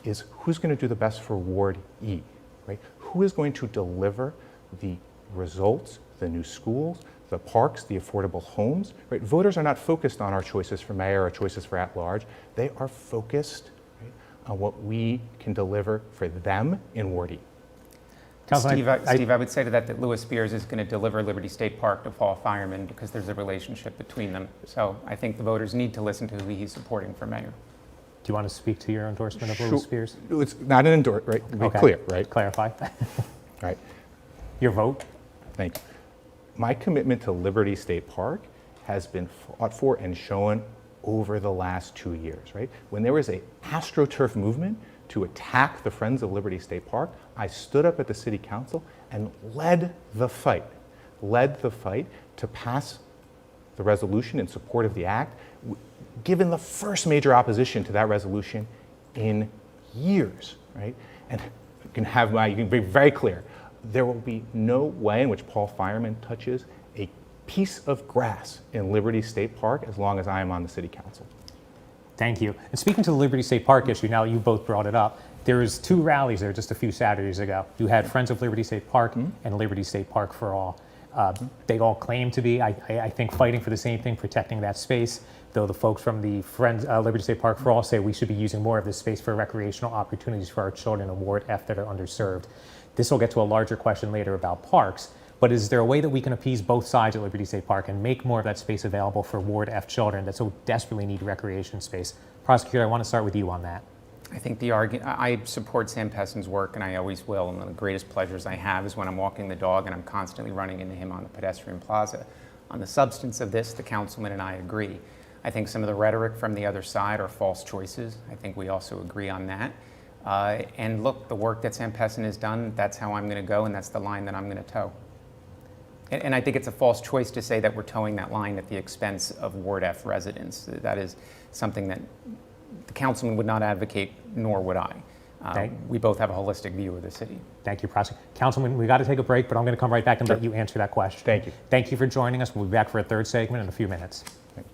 is who's going to do the best for Ward E, right? Who is going to deliver the results, the new schools, the parks, the affordable homes, right? Voters are not focused on our choices for mayor or choices for at-large. They are focused, right, on what we can deliver for them in Ward E. Councilman, Steve, I would say to that Lewis Spears is going to deliver Liberty State Park to Paul Fireman because there's a relationship between them. So I think the voters need to listen to who he's supporting for mayor. Do you want to speak to your endorsement of Lewis Spears? It's not an endorsement, right? To be Okay. clear, right? Clarify. Right. Your vote? Thank you. My commitment to Liberty State Park has been fought for and shown over the last 2 years, right? When there was a AstroTurf movement to attack the Friends of Liberty State Park, I stood up at the City Council and led the fight to pass the resolution in support of the act, given the first major opposition to that resolution in years, right? And you can be very clear, there will be no way in which Paul Fireman touches a piece of grass in Liberty State Park as long as I am on the City Council. Thank you. And speaking to the Liberty State Park issue, now that you both brought it up, there was 2 rallies there just a few Saturdays ago. You had Friends of Liberty State Park and Liberty State Park for All. They all claim to be, I think, fighting for the same thing, protecting that space, though the folks from the Friends Liberty State Park for All say we should be using more of this space for recreational opportunities for our children in Ward F that are underserved. This will get to a larger question later about parks, but is there a way that we can appease both sides at Liberty State Park and make more of that space available for Ward F children that so desperately need recreation space? Prosecutor, I want to start with you on that. I think I support Sam Pessin's work, and I always will. And one of the greatest pleasures I have is when I'm walking the dog and I'm constantly running into him on the pedestrian plaza. On the substance of this, the councilman and I agree. I think some of the rhetoric from the other side are false choices. I think we also agree on that. And look, the work that Sam Pessin has done, that's how I'm going to go, and that's the line that I'm going to toe. And I think it's a false choice to say that we're towing that line at the expense of Ward F residents. That is something that the councilman would not advocate, nor would I. We both have a holistic view of the city. Thank you, Prosecutor. Councilman, we got to take a break, but I'm going to come right back and let you answer that question. Thank you. Thank you for joining us. We'll be back for a third segment in a few minutes. Thank you.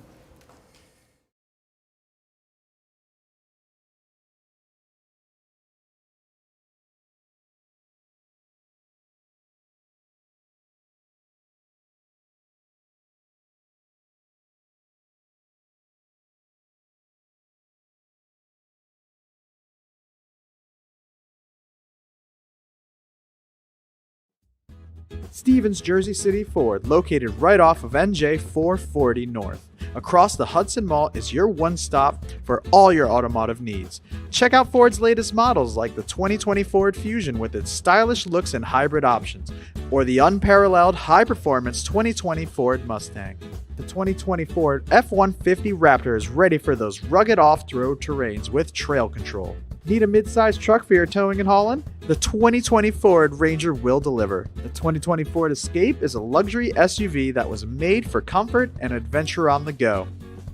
Stevens Jersey City Ford, located right off of NJ 440 North. Across the Hudson Mall is your one-stop for all your automotive needs. Check out Ford's latest models like the 2020 Ford Fusion with its stylish looks and hybrid options, or the unparalleled high-performance 2020 Ford Mustang. The 2020 Ford F-150 Raptor is ready for those rugged off-road terrains with trail control. Need a mid-sized truck for your towing and hauling? The 2020 Ford Ranger will deliver. The 2020 Ford Escape is a luxury SUV that was made for comfort and adventure on the go.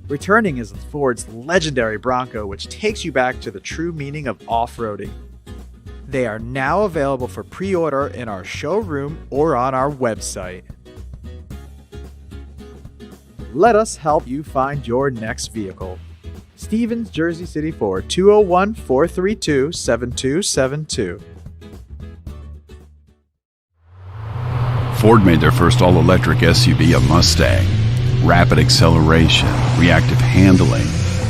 Returning is Ford's legendary Bronco, which takes you back to the true meaning of off-roading. They are now available for pre-order in our showroom or on our website. Let us help you find your next vehicle. Stevens Jersey City Ford, 201-432-7272. Ford made their first all-electric SUV a Mustang. Rapid acceleration, reactive handling,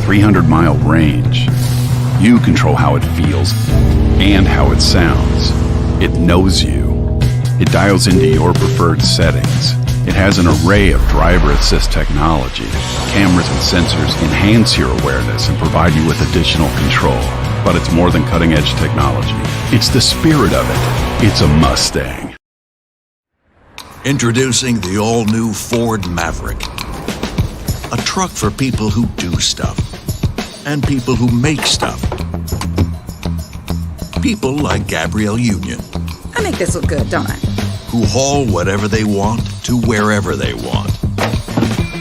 300-mile range. You control how it feels and how it sounds. It knows you. It dials into your preferred settings. It has an array of driver assist technology. Cameras and sensors enhance your awareness and provide you with additional control. But it's more than cutting-edge technology. It's the spirit of it. It's a Mustang. Introducing the all-new Ford Maverick. A truck for people who do stuff. And people who make stuff. People like Gabrielle Union. I make this look good, don't I? Who haul whatever they want to wherever they want.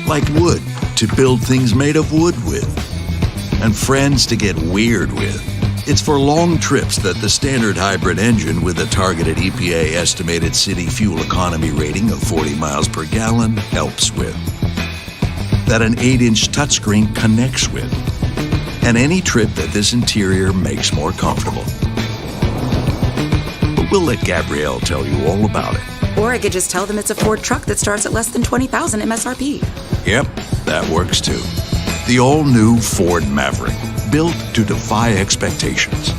Like wood to build things made of wood with. And friends to get weird with It's for long trips that the standard hybrid engine with a targeted EPA estimated city fuel economy rating of 40 miles per gallon helps with. That an 8-inch touchscreen connects with. And any trip that this interior makes more comfortable. But we'll let Gabrielle tell you all about it. Or I could just tell them it's a Ford truck that starts at less than $20,000 MSRP. Yep, that works too. The all-new Ford Maverick, built to defy expectations.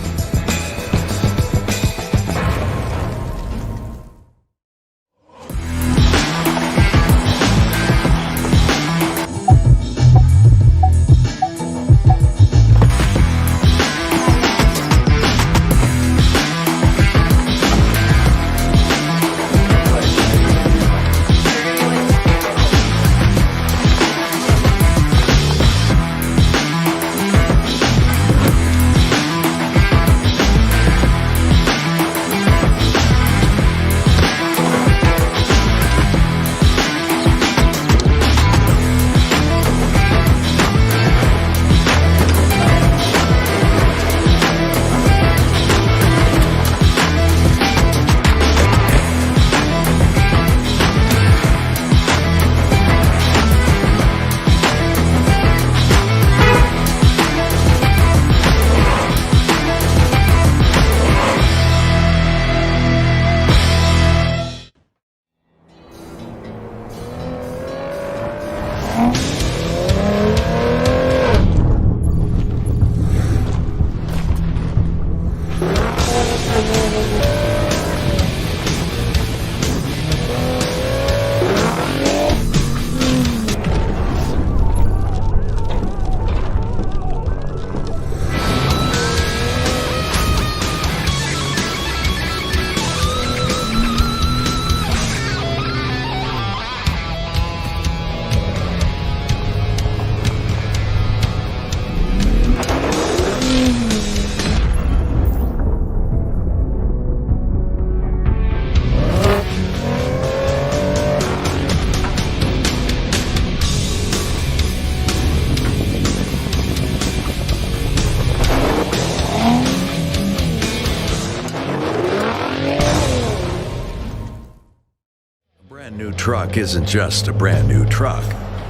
Truck isn't just a brand new truck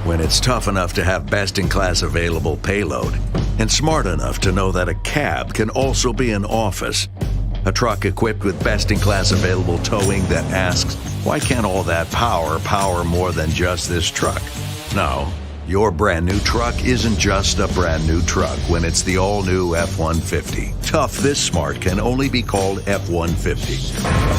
when it's tough enough to have best-in-class available payload and smart enough to know that a cab can also be an office. A truck equipped with best-in-class available towing that asks, why can't all that power more than just this truck? No, your brand new truck isn't just a brand new truck when it's the all-new F-150. Tough this smart can only be called F-150.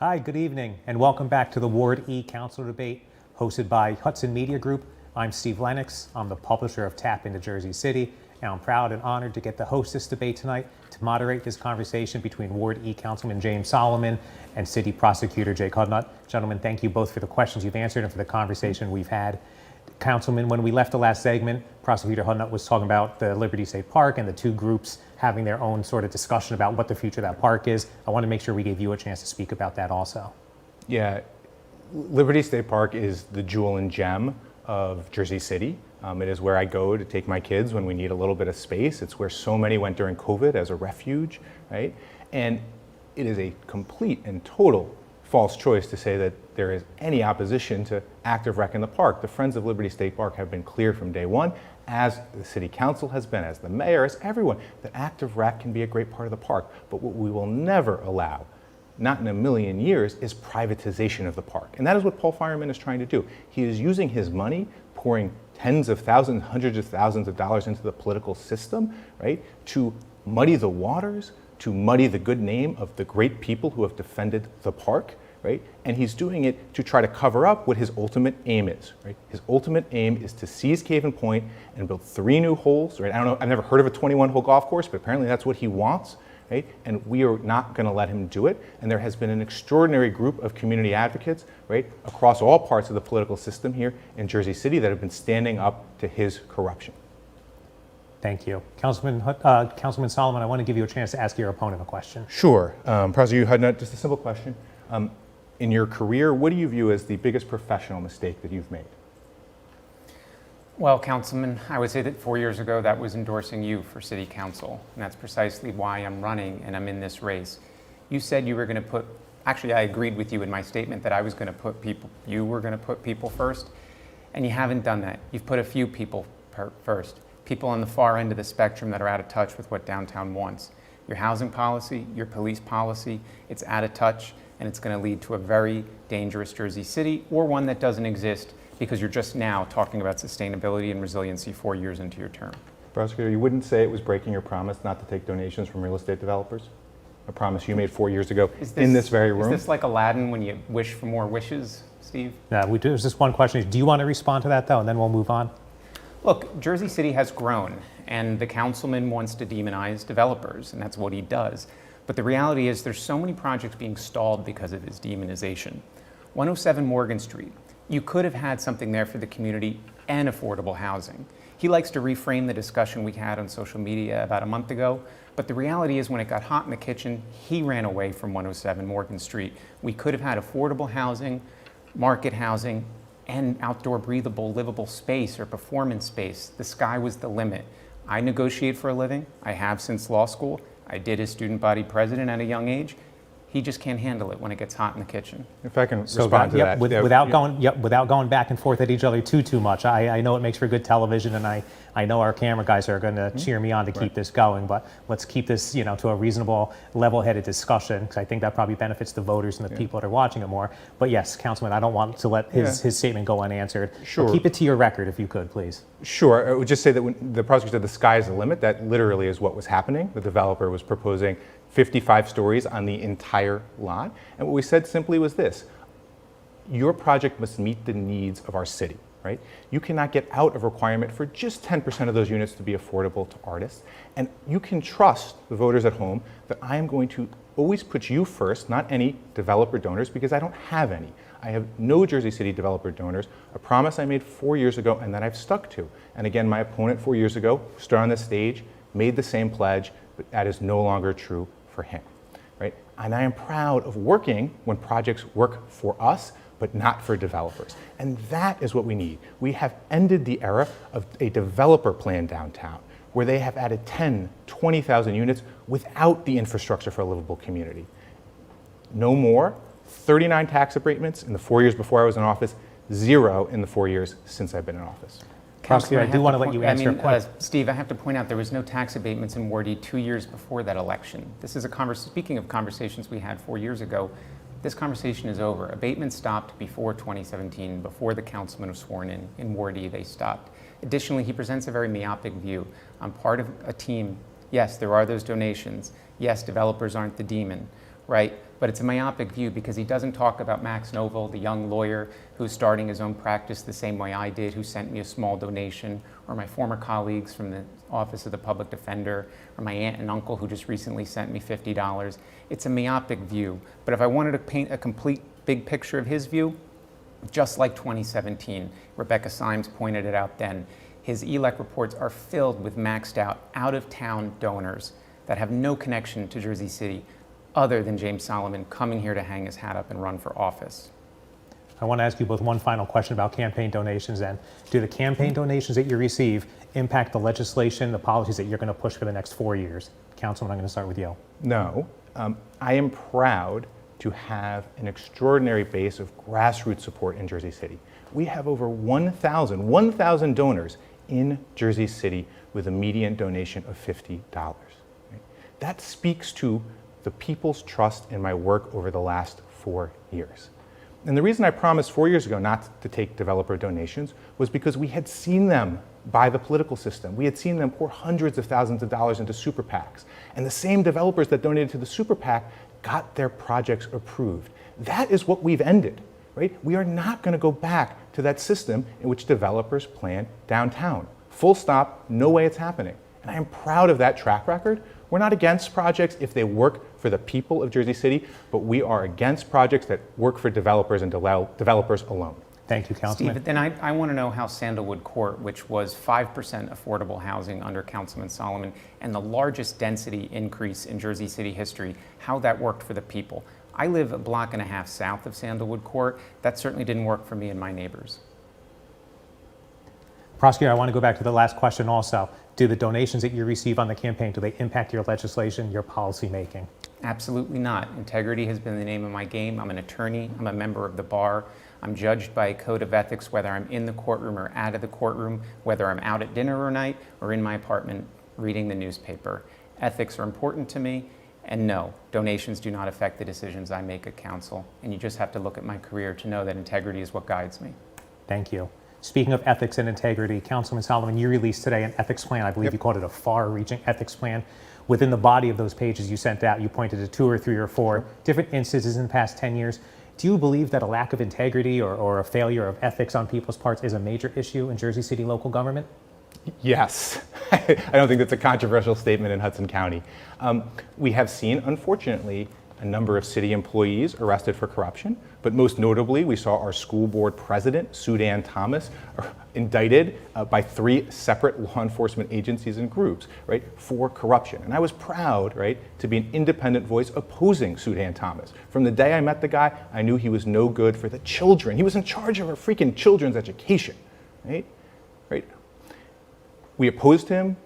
Hi, good evening, and welcome back to the Ward E Council debate hosted by Hudson Media Group. I'm Steve Lenox. I'm the publisher of TapInto Jersey City, and I'm proud and honored to get to host this debate tonight to moderate this conversation between Ward E Councilman James Solomon and City Prosecutor Jake Hudnut. Gentlemen, thank you both for the questions you've answered and for the conversation we've had. Councilman, when we left the last segment, Prosecutor Hudnut was talking about the Liberty State Park and the two groups having their own sort of discussion about what the future of that park is. I want to make sure we gave you a chance to speak about that also. Yeah, Liberty State Park is the jewel and gem of Jersey City. It is where I go to take my kids when we need a little bit of space. It's where so many went during COVID as a refuge, right? And it is a complete and total false choice to say that there is any opposition to active rec in the park. The Friends of Liberty State Park have been clear from day one, as the City Council has been, as the mayor, as everyone, that active rec can be a great part of the park. But what we will never allow, not in a million years, is privatization of the park. And that is what Paul Fireman is trying to do. He is using his money, pouring tens of thousands, hundreds of thousands of dollars into the political system, right, to muddy the waters, to muddy the good name of the great people who have defended the park, right? And he's doing it to try to cover up what his ultimate aim is, right? His ultimate aim is to seize Cave and Point and build 3 new holes, right? I don't know, I've never heard of a 21-hole golf course, but apparently that's what he wants, right? And we are not going to let him do it. And there has been an extraordinary group of community advocates, right, across all parts of the political system here in Jersey City that have been standing up to his corruption. Thank you. Councilman Solomon, I want to give you a chance to ask your opponent a question. Sure. Prosecutor Hudnut, just a simple question. In your career, what do you view as the biggest professional mistake that you've made? Well, Councilman, I would say that 4 years ago that was endorsing you for City Council, and that's precisely why I'm running and I'm in this race. You said you were going to put, actually I agreed with you in my statement that I was going to put people, you were going to put people first, and you haven't done that. You've put a few people first. People on the far end of the spectrum that are out of touch with what downtown wants. Your housing policy, your police policy, it's out of touch, and it's going to lead to a very dangerous Jersey City, or one that doesn't exist because you're just now talking about sustainability and resiliency 4 years into your term. Prosecutor, you wouldn't say it was breaking your promise not to take donations from real estate developers? A promise you made 4 years ago in this very room? Is this like Aladdin when you wish for more wishes, Steve? Yeah, there's just one question. Do you want to respond to that, though, and then we'll move on? Look, Jersey City has grown, and the councilman wants to demonize developers, and that's what he does. But the reality is there's so many projects being stalled because of his demonization. 107 Morgan Street, you could have had something there for the community and affordable housing. He likes to reframe the discussion we had on social media about a month ago, but the reality is when it got hot in the kitchen, he ran away from 107 Morgan Street. We could have had affordable housing, market housing, and outdoor breathable, livable space or performance space. The sky was the limit. I negotiate for a living. I have since law school. I did as student body president at a young age. He just can't handle it when it gets hot in the kitchen. If I can respond to that. Without going back and forth at each other too much. I know it makes for good television, and I know our camera guys are going to cheer me on to keep this going, but let's keep this to a reasonable, level-headed discussion, because I think that probably benefits the voters and the people that are watching it more. But yes, Councilman, I don't want to let his statement go unanswered. Sure. But keep it to your record, if you could, please. Sure. I would just say that when the prosecutor said the sky is the limit, that literally is what was happening. The developer was proposing 55 stories on the entire lot. And what we said simply was this: your project must meet the needs of our city, right? You cannot get out of requirement for just 10% of those units to be affordable to artists. And you can trust the voters at home that I am going to always put you first, not any developer donors, because I don't have any. I have no Jersey City developer donors, a promise I made 4 years ago and that I've stuck to. And again, my opponent 4 years ago stood on this stage, made the same pledge, but that is no longer true for him, right? And I am proud of working when projects work for us, but not for developers. And that is what we need. We have ended the era of a developer plan downtown, where they have added 10, 20,000 units without the infrastructure for a livable community. No more. 39 tax abatements in the 4 years before I was in office, 0 in the 4 years since I've been in office. Prosecutor, I do want to let you answer a question. Steve, I have to point out there was no tax abatements in Ward E 2 years before that election. This is speaking of conversations we had 4 years ago, this conversation is over. Abatements stopped before 2017, before the councilman was sworn in Ward E, they stopped. Additionally, he presents a very myopic view. I'm part of a team. Yes, there are those donations. Yes, developers aren't the demon. right? But it's a myopic view because he doesn't talk about Max Novel, the young lawyer who's starting his own practice the same way I did, who sent me a small donation, or my former colleagues from the Office of the Public Defender, or my aunt and uncle who just recently sent me $50. It's a myopic view. But if I wanted to paint a complete big picture of his view, just like 2017, Rebecca Symes pointed it out then, his ELEC reports are filled with maxed out of town donors that have no connection to Jersey City other than James Solomon coming here to hang his hat up and run for office. I want to ask you both one final question about campaign donations then. Do the campaign donations that you receive impact the legislation, the policies that you're going to push for the next 4 years? Councilman, I'm going to start with you. No. I am proud to have an extraordinary base of grassroots support in Jersey City. We have over 1,000 donors in Jersey City with a median donation of $50. Right? That speaks to the people's trust in my work over the last 4 years. And the reason I promised 4 years ago not to take developer donations was because we had seen them by the political system. We had seen them pour hundreds of thousands of dollars into super PACs. And the same developers that donated to the super PAC got their projects approved. That is what we've ended, right? We are not going to go back to that system in which developers plan downtown. Full stop, no way it's happening. And I am proud of that track record. We're not against projects if they work for the people of Jersey City, but we are against projects that work for developers and developers alone. Thank you, Councilman. Steve, then I want to know how Sandalwood Court, which was 5% affordable housing under Councilman Solomon and the largest density increase in Jersey City history, how that worked for the people. I live a block and a half south of Sandalwood Court. That certainly didn't work for me and my neighbors. Prosecutor, I want to go back to the last question also. Do the donations that you receive on the campaign, do they impact your legislation, your policy making? Absolutely not. Integrity has been the name of my game. I'm an attorney. I'm a member of the bar. I'm judged by a code of ethics, whether I'm in the courtroom or out of the courtroom, whether I'm out at dinner or night or in my apartment reading the newspaper. Ethics are important to me. And no, donations do not affect the decisions I make at council. And you just have to look at my career to know that integrity is what guides me. Thank you. Speaking of ethics and integrity, Councilman Solomon, you released today an ethics plan. I believe you called it a far-reaching ethics plan. Within the body of those pages you sent out, you pointed to 2 or 3 or 4 different instances in the past 10 years. Do you believe that a lack of integrity or a failure of ethics on people's parts is a major issue in Jersey City local government? Yes. I don't think that's a controversial statement in Hudson County. We have seen, unfortunately, a number of city employees arrested for corruption, but most notably, we saw our school board president, Sudan Thomas, indicted by 3 separate law enforcement agencies and groups, right, for corruption. And I was proud, right, to be an independent voice opposing Sudan Thomas. From the day I met the guy, I knew he was no good for the children. He was in charge of our freaking children's education, right? We opposed him.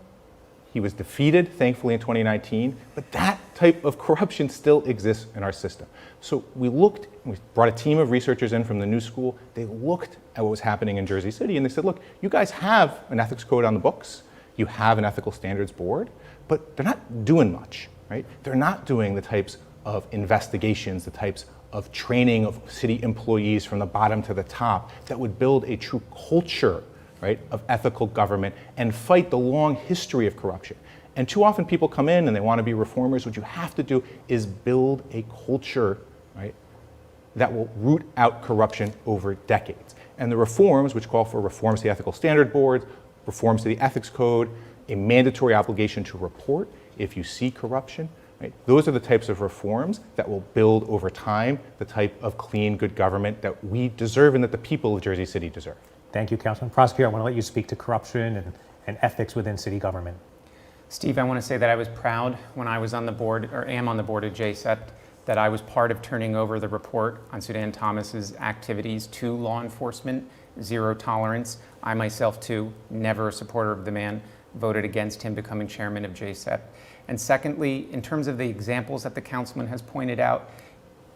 He was defeated, thankfully, in 2019, but that type of corruption still exists in our system. So we brought a team of researchers in from the new school. They looked at what was happening in Jersey City, and they said, look, you guys have an ethics code on the books, you have an ethical standards board, but they're not doing much, right? They're not doing the types of investigations, the types of training of city employees from the bottom to the top that would build a true culture, right, of ethical government and fight the long history of corruption. And too often people come in and they want to be reformers. What you have to do is build a culture, right, that will root out corruption over decades. And the reforms, which call for reforms to the ethical standard board, reforms to the ethics code, a mandatory obligation to report if you see corruption, right, those are the types of reforms that will build over time the type of clean, good government that we deserve and that the people of Jersey City deserve. Thank you, Councilman. Prosecutor, I want to let you speak to corruption and ethics within city government. Steve, I want to say that I was proud when I was on the board, or am on the board of JSET, that I was part of turning over the report on Sudan Thomas's activities to law enforcement, zero tolerance. I myself, too, never a supporter of the man, voted against him becoming chairman of JSET. And secondly, in terms of the examples that the councilman has pointed out,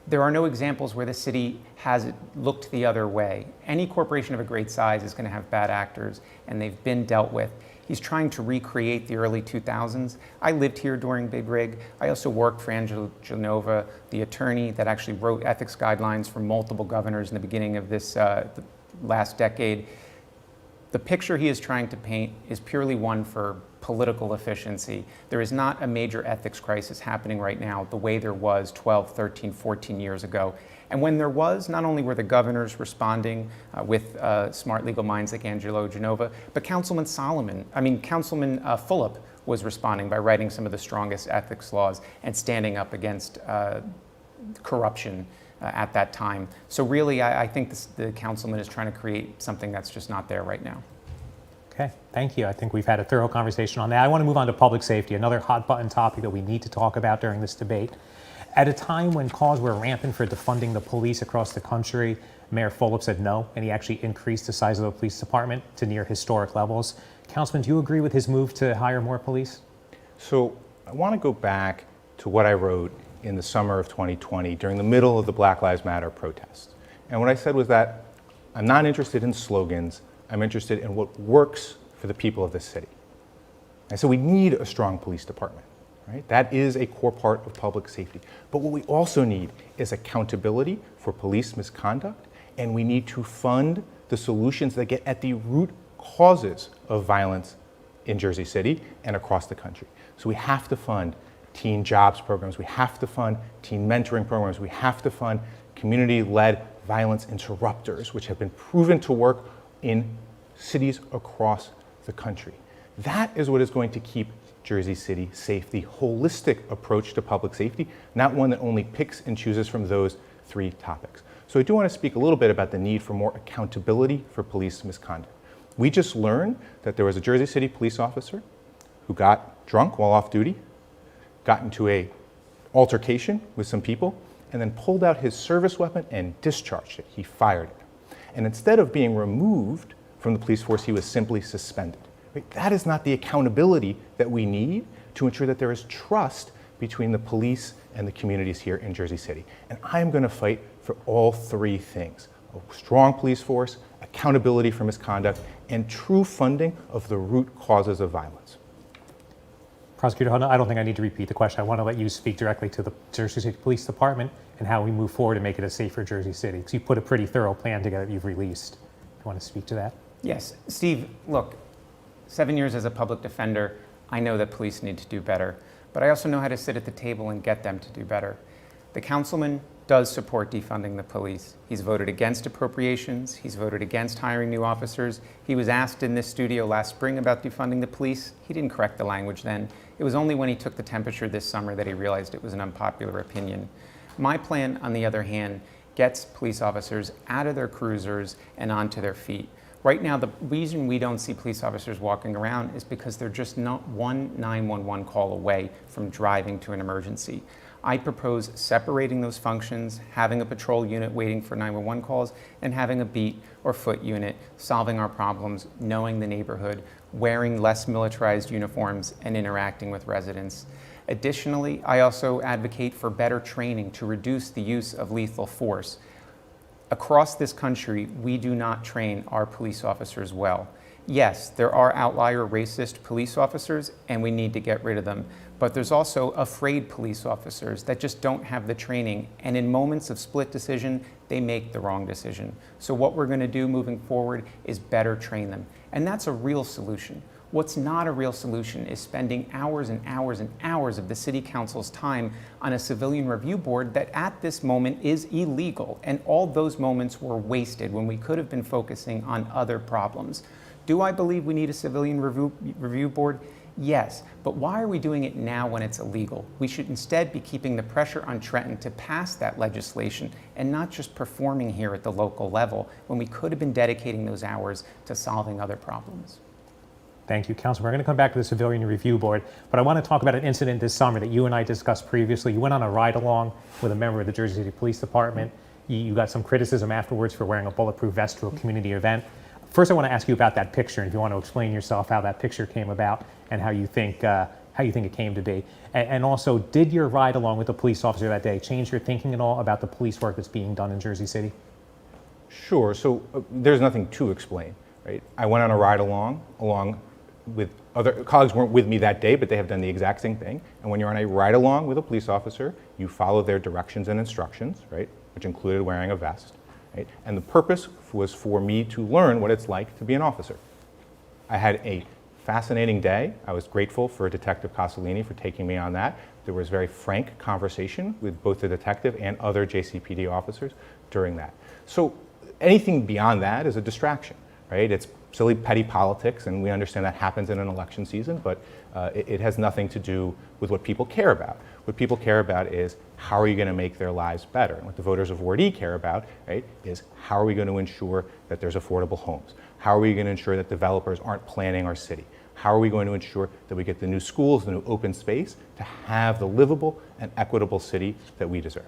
there are no examples where the city has looked the other way. Any corporation of a great size is going to have bad actors, and they've been dealt with. He's trying to recreate the early 2000s. I lived here during Big Rig. I also worked for Angela Genova, the attorney that actually wrote ethics guidelines for multiple governors in the beginning of this last decade. The picture he is trying to paint is purely one for political efficiency. There is not a major ethics crisis happening right now the way there was 12, 13, 14 years ago. And when there was, not only were the governors responding with smart legal minds like Angelo Genova, but Councilman Fulop was responding by writing some of the strongest ethics laws and standing up against corruption at that time. So really, I think the councilman is trying to create something that's just not there right now. Okay, thank you. I think we've had a thorough conversation on that. I want to move on to public safety, another hot button topic that we need to talk about during this debate. At a time when calls were rampant for defunding the police across the country, Mayor Fulop said no, and he actually increased the size of the police department to near historic levels. Councilman, do you agree with his move to hire more police? So I want to go back to what I wrote in the summer of 2020 during the middle of the Black Lives Matter protests. And what I said was that I'm not interested in slogans. I'm interested in what works for the people of this city. And so we need a strong police department, right? That is a core part of public safety. But what we also need is accountability for police misconduct, and we need to fund the solutions that get at the root causes of violence in Jersey City and across the country. So we have to fund teen jobs programs, we have to fund teen mentoring programs, we have to fund community-led violence interrupters, which have been proven to work in cities across the country. That is what is going to keep Jersey City safe, the holistic approach to public safety, not one that only picks and chooses from those three topics. So I do want to speak a little bit about the need for more accountability for police misconduct. We just learned that there was a Jersey City police officer who got drunk while off duty, got into an altercation with some people, and then pulled out his service weapon and discharged it. He fired it. And instead of being removed from the police force, he was simply suspended. Right? That is not the accountability that we need to ensure that there is trust between the police and the communities here in Jersey City. And I am going to fight for all three things: a strong police force, accountability for misconduct, and true funding of the root causes of violence. Prosecutor Hudnut, I don't think I need to repeat the question. I want to let you speak directly to the Jersey City Police Department and how we move forward and make it a safer Jersey City, because you put a pretty thorough plan together that you've released. Do you want to speak to that? Yes, Steve, look, 7 years as a public defender, I know that police need to do better, but I also know how to sit at the table and get them to do better. The councilman does support defunding the police. He's voted against appropriations. He's voted against hiring new officers. He was asked in this studio last spring about defunding the police. He didn't correct the language then. It was only when he took the temperature this summer that he realized it was an unpopular opinion. My plan, on the other hand, gets police officers out of their cruisers and onto their feet. Right now, the reason we don't see police officers walking around is because they're just not one 911 call away from driving to an emergency. I propose separating those functions, having a patrol unit waiting for 911 calls, and having a beat or foot unit solving our problems, knowing the neighborhood, wearing less militarized uniforms, and interacting with residents. Additionally, I also advocate for better training to reduce the use of lethal force. Across this country, we do not train our police officers well. Yes, there are outlier racist police officers, and we need to get rid of them. But there's also afraid police officers that just don't have the training, and in moments of split decision, they make the wrong decision. So what we're going to do moving forward is better train them. And that's a real solution. What's not a real solution is spending hours and hours and hours of the City Council's time on a civilian review board that at this moment is illegal. And all those moments were wasted when we could have been focusing on other problems. Do I believe we need a civilian review board? Yes, but why are we doing it now when it's illegal? We should instead be keeping the pressure on Trenton to pass that legislation and not just performing here at the local level when we could have been dedicating those hours to solving other problems. Thank you, Councilman. We're going to come back to the Civilian Review Board, but I want to talk about an incident this summer that you and I discussed previously. You went on a ride-along with a member of the Jersey City Police Department. You got some criticism afterwards for wearing a bulletproof vest to a community event. First, I want to ask you about that picture, and if you want to explain yourself how that picture came about and how you think it came to be. And also, did your ride along with the police officer that day change your thinking at all about the police work that's being done in Jersey City? Sure. So there's nothing to explain, right? I went on a ride along with other colleagues. Weren't with me that day, but they have done the exact same thing. And when you're on a ride along with a police officer, you follow their directions and instructions, right? Which included wearing a vest, right? And the purpose was for me to learn what it's like to be an officer. I had a fascinating day. I was grateful for Detective Cosolini for taking me on that. There was very frank conversation with both the detective and other JCPD officers during that. So anything beyond that is a distraction, right? It's silly, petty politics, and we understand that happens in an election season, but it has nothing to do with what people care about. What people care about is how are you going to make their lives better? And what the voters of Ward E care about, right, is how are we going to ensure that there's affordable homes? How are we going to ensure that developers aren't planning our city? How are we going to ensure that we get the new schools, the new open space to have the livable and equitable city that we deserve?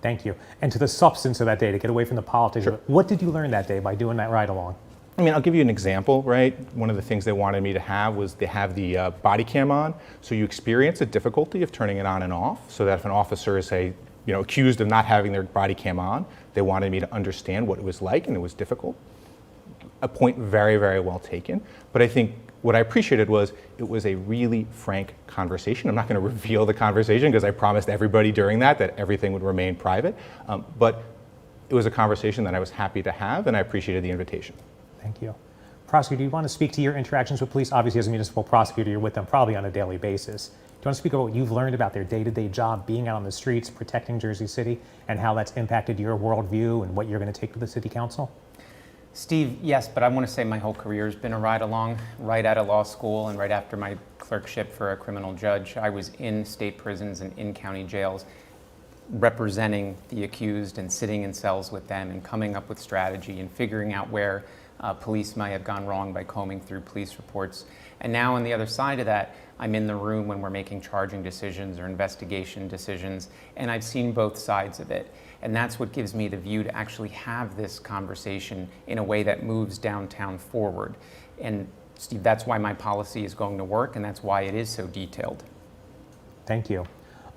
Thank you. And to the substance of that day, to get away from the politics, Sure. what did you learn that day by doing that ride along? I mean, I'll give you an example, right? One of the things they wanted me to have was they have the body cam on, so you experience the difficulty of turning it on and off, so that if an officer is, say, accused of not having their body cam on, they wanted me to understand what it was like, and it was difficult. A point very, very well taken. But I think what I appreciated was it was a really frank conversation. I'm not going to reveal the conversation because I promised everybody during that everything would remain private. But it was a conversation that I was happy to have, and I appreciated the invitation. Thank you. Prosecutor, do you want to speak to your interactions with police? Obviously, as a municipal prosecutor, you're with them probably on a daily basis. Do you want to speak about what you've learned about their day-to-day job, being out on the streets, protecting Jersey City, and how that's impacted your worldview and what you're going to take to the City Council? Steve, yes, but I want to say my whole career has been a ride along. Right out of law school and right after my clerkship for a criminal judge, I was in state prisons and in county jails representing the accused and sitting in cells with them and coming up with strategy and figuring out where police might have gone wrong by combing through police reports. And now on the other side of that, I'm in the room when we're making charging decisions or investigation decisions, and I've seen both sides of it. And that's what gives me the view to actually have this conversation in a way that moves downtown forward. And Steve, that's why my policy is going to work, and that's why it is so detailed. Thank you.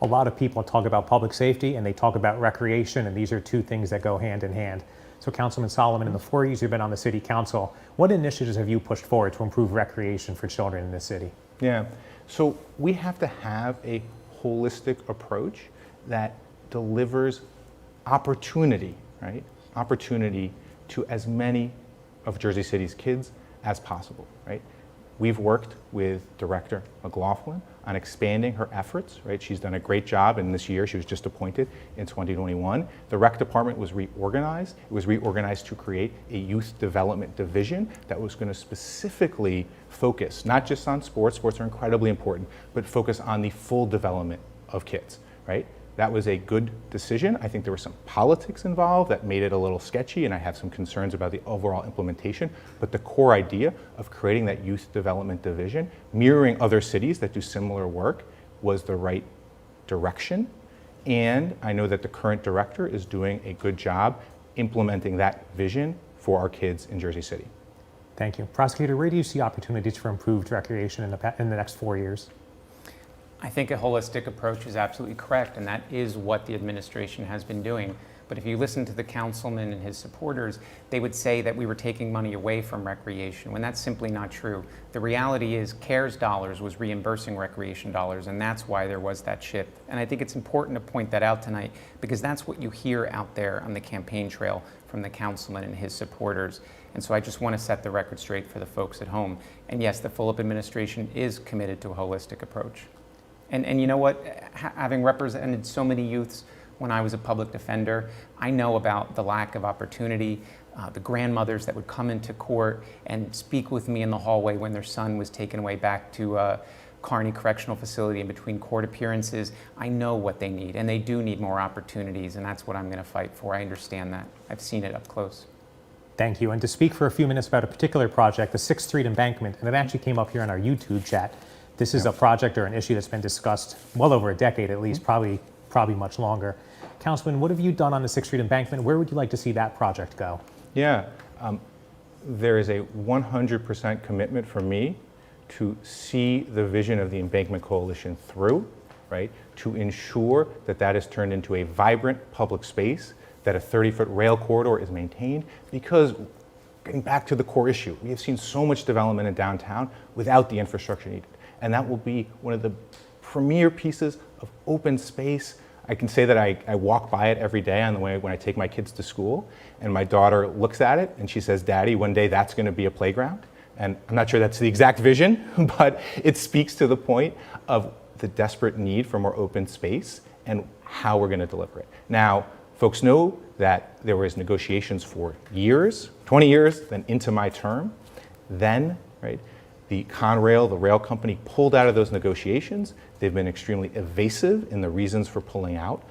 A lot of people talk about public safety and they talk about recreation, and these are two things that go hand in hand. So Councilman Solomon, in the 4 years you've been on the City Council, what initiatives have you pushed forward to improve recreation for children in this city? Yeah, so we have to have a holistic approach that delivers opportunity, right? Opportunity to as many of Jersey City's kids as possible, right? We've worked with Director McLaughlin on expanding her efforts, right? She's done a great job, and this year she was just appointed in 2021. The rec department was reorganized. It was reorganized to create a youth development division that was going to specifically focus not just on sports, sports are incredibly important, but focus on the full development of kids, right? That was a good decision. I think there was some politics involved that made it a little sketchy, and I have some concerns about the overall implementation. But the core idea of creating that youth development division, mirroring other cities that do similar work, was the right direction. And I know that the current director is doing a good job implementing that vision for our kids in Jersey City. Thank you. Prosecutor, where do you see opportunities for improved recreation in the next 4 years? I think a holistic approach is absolutely correct, and that is what the administration has been doing. But if you listen to the councilman and his supporters, they would say that we were taking money away from recreation, when that's simply not true. The reality is CARES dollars was reimbursing recreation dollars, and that's why there was that shift. And I think it's important to point that out tonight, because that's what you hear out there on the campaign trail from the councilman and his supporters. And so I just want to set the record straight for the folks at home. And yes, the Fulop administration is committed to a holistic approach. And you know what, having represented so many youths when I was a public defender, I know about the lack of opportunity, the grandmothers that would come into court and speak with me in the hallway when their son was taken away back to Kearney Correctional Facility in between court appearances. I know what they need, and they do need more opportunities, and that's what I'm going to fight for. I understand that. I've seen it up close. Thank you. And to speak for a few minutes about a particular project, the 6th Street embankment, and it actually came up here in our YouTube chat. This is a project or an issue that's been discussed well over a decade at least, probably much longer. Councilman, what have you done on the 6th Street embankment? Where would you like to see that project go? Yeah, there is a 100% commitment from me to see the vision of the Embankment Coalition through, right? To ensure that that is turned into a vibrant public space, that a 30-foot rail corridor is maintained, because getting back to the core issue, we have seen so much development in downtown without the infrastructure needed. And that will be one of the premier pieces of open space. I can say that I walk by it every day on the way when I take my kids to school, and my daughter looks at it and she says, "Daddy, one day that's going to be a playground." And I'm not sure that's the exact vision, but it speaks to the point of the desperate need for more open space and how we're going to deliver it. Now, folks know that there was negotiations for years, 20 years, then into my term. Then, right, the Conrail, the rail company, pulled out of those negotiations. They've been extremely evasive in the reasons for pulling out.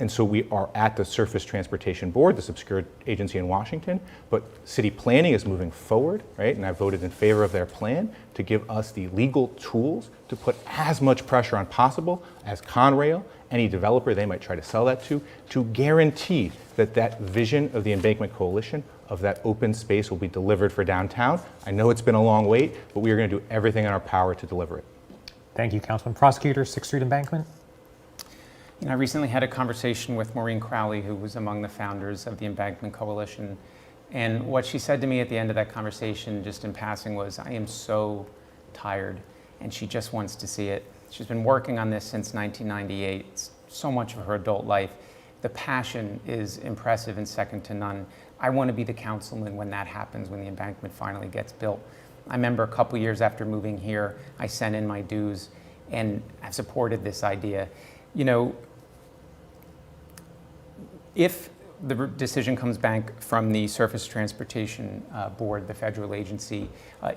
And so we are at the Surface Transportation Board, this obscure agency in Washington, but city planning is moving forward, right? And I voted in favor of their plan to give us the legal tools to put as much pressure on possible as Conrail, any developer they might try to sell that to guarantee that that vision of the Embankment Coalition of that open space will be delivered for downtown. I know it's been a long wait, but we are going to do everything in our power to deliver it. Thank you, Councilman. Prosecutor, 6th Street Embankment. You know, I recently had a conversation with Maureen Crowley, who was among the founders of the Embankment Coalition. And what she said to me at the end of that conversation, just in passing, was, I am so tired, and she just wants to see it. She's been working on this since 1998. It's so much of her adult life. The passion is impressive and second to none. I want to be the councilman when that happens, when the embankment finally gets built. I remember a couple years after moving here, I sent in my dues and I've supported this idea. You know, if the decision comes back from the Surface Transportation Board, the federal agency,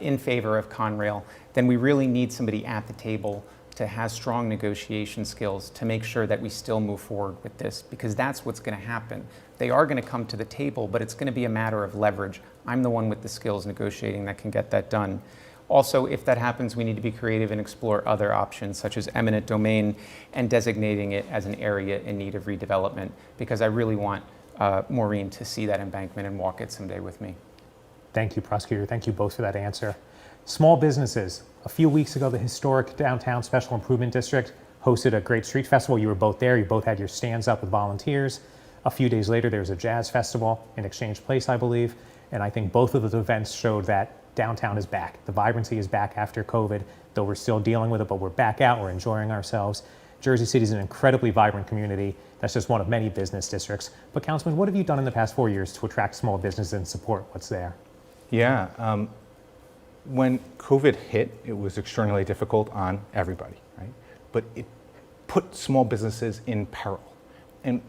in favor of Conrail, then we really need somebody at the table to have strong negotiation skills to make sure that we still move forward with this, because that's what's going to happen. They are going to come to the table, but it's going to be a matter of leverage. I'm the one with the skills negotiating that can get that done. Also, if that happens, we need to be creative and explore other options, such as eminent domain and designating it as an area in need of redevelopment, because I really want Maureen to see that embankment and walk it someday with me. Thank you, Prosecutor. Thank you both for that answer. Small businesses. A few weeks ago, the historic Downtown Special Improvement District hosted a great street festival. You were both there. You both had your stands up with volunteers. A few days later, there was a jazz festival in Exchange Place, I believe. And I think both of those events showed that downtown is back. The vibrancy is back after COVID, though we're still dealing with it, but we're back out, we're enjoying ourselves. Jersey City is an incredibly vibrant community. That's just one of many business districts. But Councilman, what have you done in the past 4 years to attract small businesses and support what's there? Yeah, when COVID hit, it was extraordinarily difficult on everybody, right? But it put small businesses in peril. And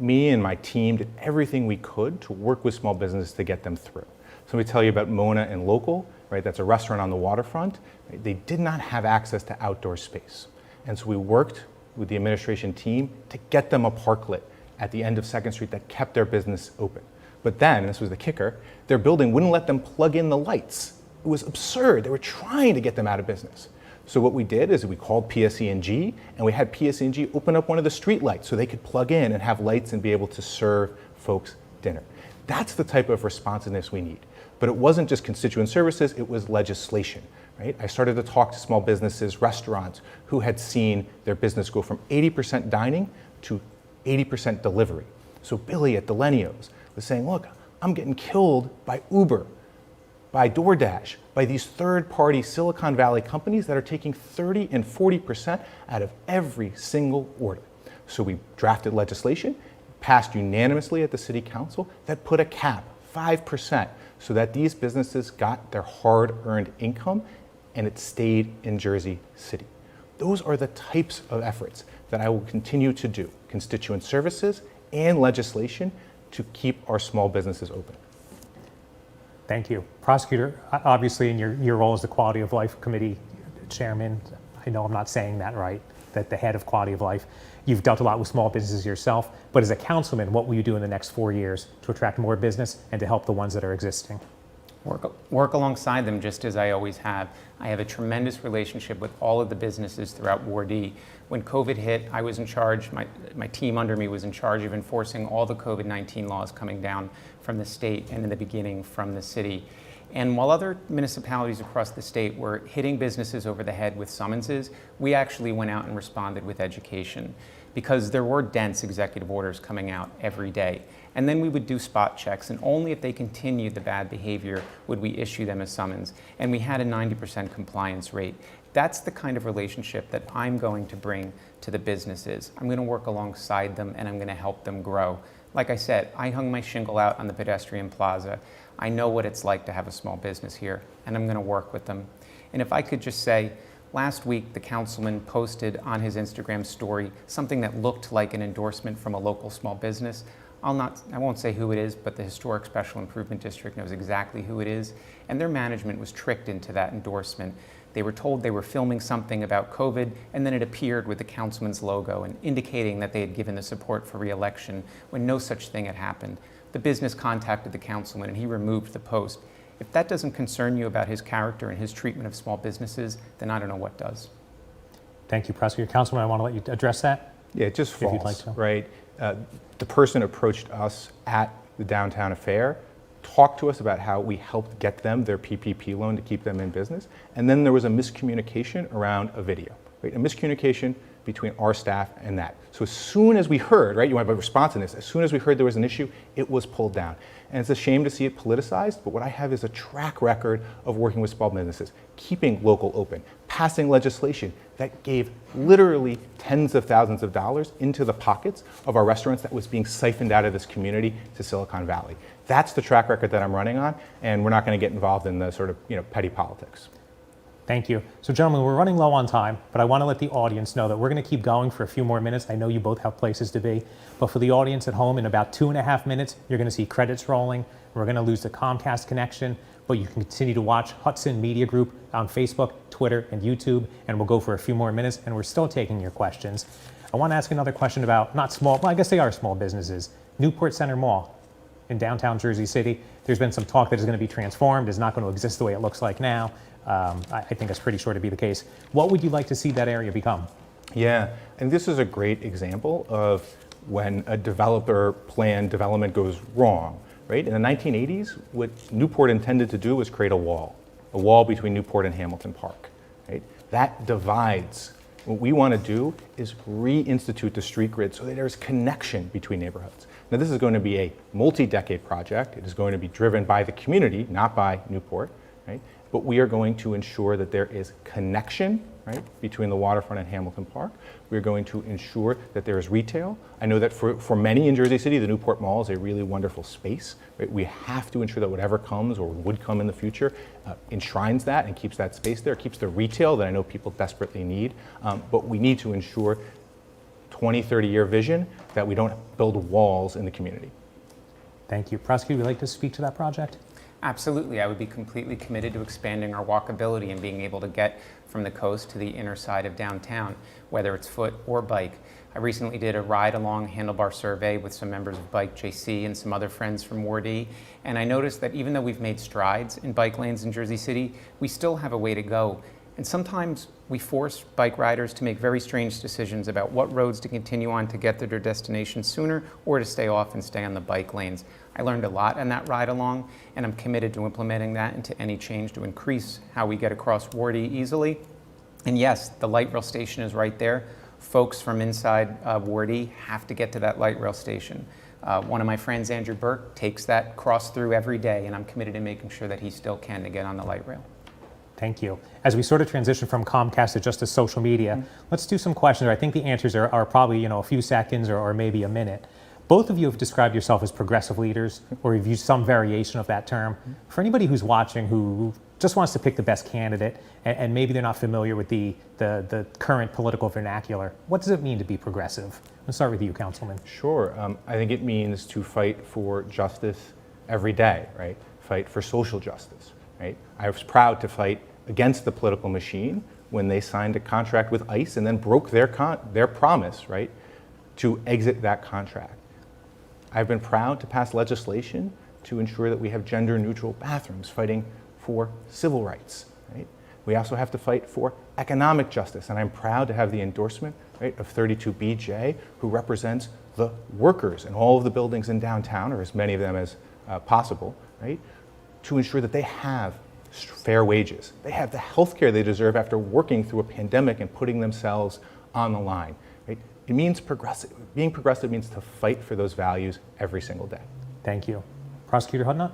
me and my team did everything we could to work with small businesses to get them through. So let me tell you about Mona and Local, right? That's a restaurant on the waterfront. Right? They did not have access to outdoor space. And so we worked with the administration team to get them a parklet at the end of 2nd Street that kept their business open. But then, and this was the kicker, their building wouldn't let them plug in the lights. It was absurd. They were trying to get them out of business. So what we did is we called PSE&G, and we had PSE&G open up one of the street lights so they could plug in and have lights and be able to serve folks dinner. That's the type of responsiveness we need. But it wasn't just constituent services, it was legislation, right? I started to talk to small businesses, restaurants, who had seen their business go from 80% dining to 80% delivery. So Billy at Lenox was saying, look, I'm getting killed by Uber, by DoorDash, by these third-party Silicon Valley companies that are taking 30 and 40% out of every single order. So we drafted legislation, passed unanimously at the City Council, that put a cap, 5%, so that these businesses got their hard-earned income and it stayed in Jersey City. Those are the types of efforts that I will continue to do, constituent services and legislation, to keep our small businesses open. Thank you. Prosecutor, obviously in your role as the Quality of Life Committee Chairman, I know I'm not saying that right, that the head of Quality of Life, you've dealt a lot with small businesses yourself, but as a councilman, what will you do in the next 4 years to attract more business and to help the ones that are existing? Work alongside them just as I always have. I have a tremendous relationship with all of the businesses throughout Ward E. When COVID hit, I was in charge, my team under me was in charge of enforcing all the COVID-19 laws coming down from the state and in the beginning from the city. And while other municipalities across the state were hitting businesses over the head with summonses, we actually went out and responded with education, because there were dense executive orders coming out every day. And then we would do spot checks, and only if they continued the bad behavior would we issue them a summons. And we had a 90% compliance rate. That's the kind of relationship that I'm going to bring to the businesses. I'm going to work alongside them and I'm going to help them grow. Like I said, I hung my shingle out on the pedestrian plaza. I know what it's like to have a small business here, and I'm going to work with them. And if I could just say, last week the councilman posted on his Instagram story something that looked like an endorsement from a local small business. I won't say who it is, but the Historic Special Improvement District knows exactly who it is, and their management was tricked into that endorsement. They were told they were filming something about COVID, and then it appeared with the councilman's logo and indicating that they had given the support for re-election when no such thing had happened. The business contacted the councilman and he removed the post. If that doesn't concern you about his character and his treatment of small businesses, then I don't know what does. Thank you, Prosecutor. Councilman, I want to let you address that. Yeah, just If you'd false, like to. right? The person approached us at the downtown affair, talked to us about how we helped get them their PPP loan to keep them in business, and then there was a miscommunication around a video, right? A miscommunication between our staff and that. So as soon as we heard, right, you want a response in this, as soon as we heard there was an issue, it was pulled down. And it's a shame to see it politicized, but what I have is a track record of working with small businesses, keeping local open, passing legislation that gave literally tens of thousands of dollars into the pockets of our restaurants that was being siphoned out of this community to Silicon Valley. That's the track record that I'm running on, and we're not going to get involved in the sort of, petty politics. Thank you. So gentlemen, we're running low on time, but I want to let the audience know that we're going to keep going for a few more minutes. I know you both have places to be, but for the audience at home, in about 2.5 minutes, you're going to see credits rolling. We're going to lose the Comcast connection, but you can continue to watch Hudson Media Group on Facebook, Twitter, and YouTube, and we'll go for a few more minutes, and we're still taking your questions. I want to ask another question about not small, well, I guess they are small businesses. Newport Center Mall in downtown Jersey City. There's been some talk that it's going to be transformed, is not going to exist the way it looks like now. I think that's pretty sure to be the case. What would you like to see that area become? Yeah, and this is a great example of when a developer plan development goes wrong, right? In the 1980s, what Newport intended to do was create a wall between Newport and Hamilton Park, right? That divides. What we want to do is reinstitute the street grid so that there's connection between neighborhoods. Now, this is going to be a multi-decade project. It is going to be driven by the community, not by Newport, right? But we are going to ensure that there is connection, right, between the waterfront and Hamilton Park. We're going to ensure that there is retail. I know that for many in Jersey City, the Newport Mall is a really wonderful space, right? We have to ensure that whatever comes or would come in the future enshrines that and keeps that space there, keeps the retail that I know people desperately need. But we need to ensure 20, 30-year vision that we don't build walls in the community. Thank you. Prosecutor, would you like to speak to that project? Absolutely. I would be completely committed to expanding our walkability and being able to get from the coast to the inner side of downtown, whether it's foot or bike. I recently did a ride-along handlebar survey with some members of Bike JC and some other friends from Ward E, and I noticed that even though we've made strides in bike lanes in Jersey City, we still have a way to go. And sometimes we force bike riders to make very strange decisions about what roads to continue on to get to their destination sooner or to stay off and stay on the bike lanes. I learned a lot on that ride along, and I'm committed to implementing that into any change to increase how we get across Ward E easily. And yes, the light rail station is right there. Folks from inside Ward E have to get to that light rail station. One of my friends, Andrew Burke, takes that cross through every day, and I'm committed to making sure that he still can to get on the light rail. Thank you. As we sort of transition from Comcast to just to social media, let's do some questions. I think the answers are probably a few seconds or maybe a minute. Both of you have described yourself as progressive leaders, or you've used some variation of that term. For anybody who's watching who just wants to pick the best candidate and maybe they're not familiar with the current political vernacular, what does it mean to be progressive? Let's start with you, Councilman. Sure. I think it means to fight for justice every day, right? Fight for social justice, right? I was proud to fight against the political machine when they signed a contract with ICE and then broke their promise, right, to exit that contract. I've been proud to pass legislation to ensure that we have gender-neutral bathrooms, fighting for civil rights, right? We also have to fight for economic justice, and I'm proud to have the endorsement, right, of 32BJ, who represents the workers in all of the buildings in downtown, or as many of them as possible, right, to ensure that they have fair wages. They have the health care they deserve after working through a pandemic and putting themselves on the line. Right? It means progressive. Being progressive means to fight for those values every single day. Thank you. Prosecutor Hudnut?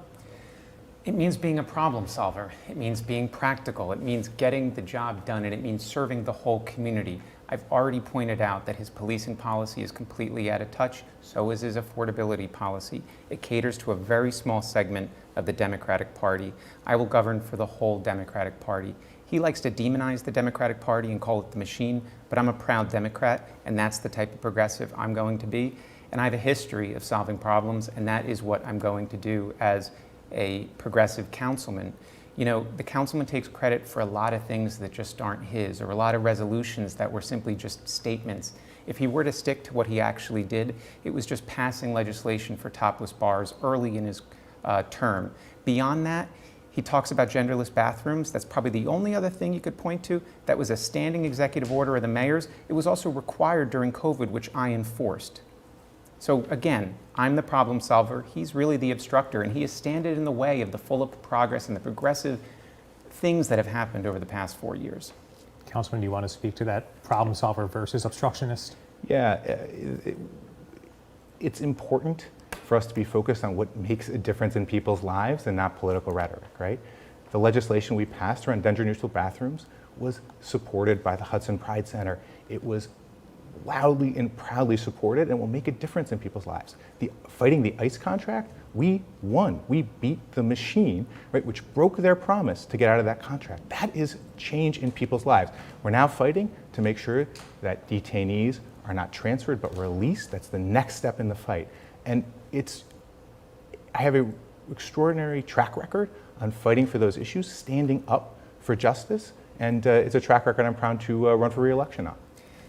It means being a problem solver. It means being practical. It means getting the job done, and it means serving the whole community. I've already pointed out that his policing policy is completely out of touch, so is his affordability policy. It caters to a very small segment of the Democratic Party. I will govern for the whole Democratic Party. He likes to demonize the Democratic Party and call it the machine, but I'm a proud Democrat, and that's the type of progressive I'm going to be. And I have a history of solving problems, and that is what I'm going to do as a progressive councilman. You know, the councilman takes credit for a lot of things that just aren't his, or a lot of resolutions that were simply just statements. If he were to stick to what he actually did, it was just passing legislation for topless bars early in his term. Beyond that, he talks about genderless bathrooms. That's probably the only other thing you could point to. That was a standing executive order of the mayor's. It was also required during COVID, which I enforced. So again, I'm the problem solver. He's really the obstructor, and he has standed in the way of the full progress and the progressive things that have happened over the past 4 years. Councilman, do you want to speak to that problem solver versus obstructionist? Yeah, it's important for us to be focused on what makes a difference in people's lives and not political rhetoric, right? The legislation we passed around gender-neutral bathrooms was supported by the Hudson Pride Center. It was loudly and proudly supported and will make a difference in people's lives. Fighting the ICE contract, we won. We beat the machine, right, which broke their promise to get out of that contract. That is change in people's lives. We're now fighting to make sure that detainees are not transferred but released. That's the next step in the fight. And I have an extraordinary track record on fighting for those issues, standing up for justice, and it's a track record I'm proud to run for re-election on.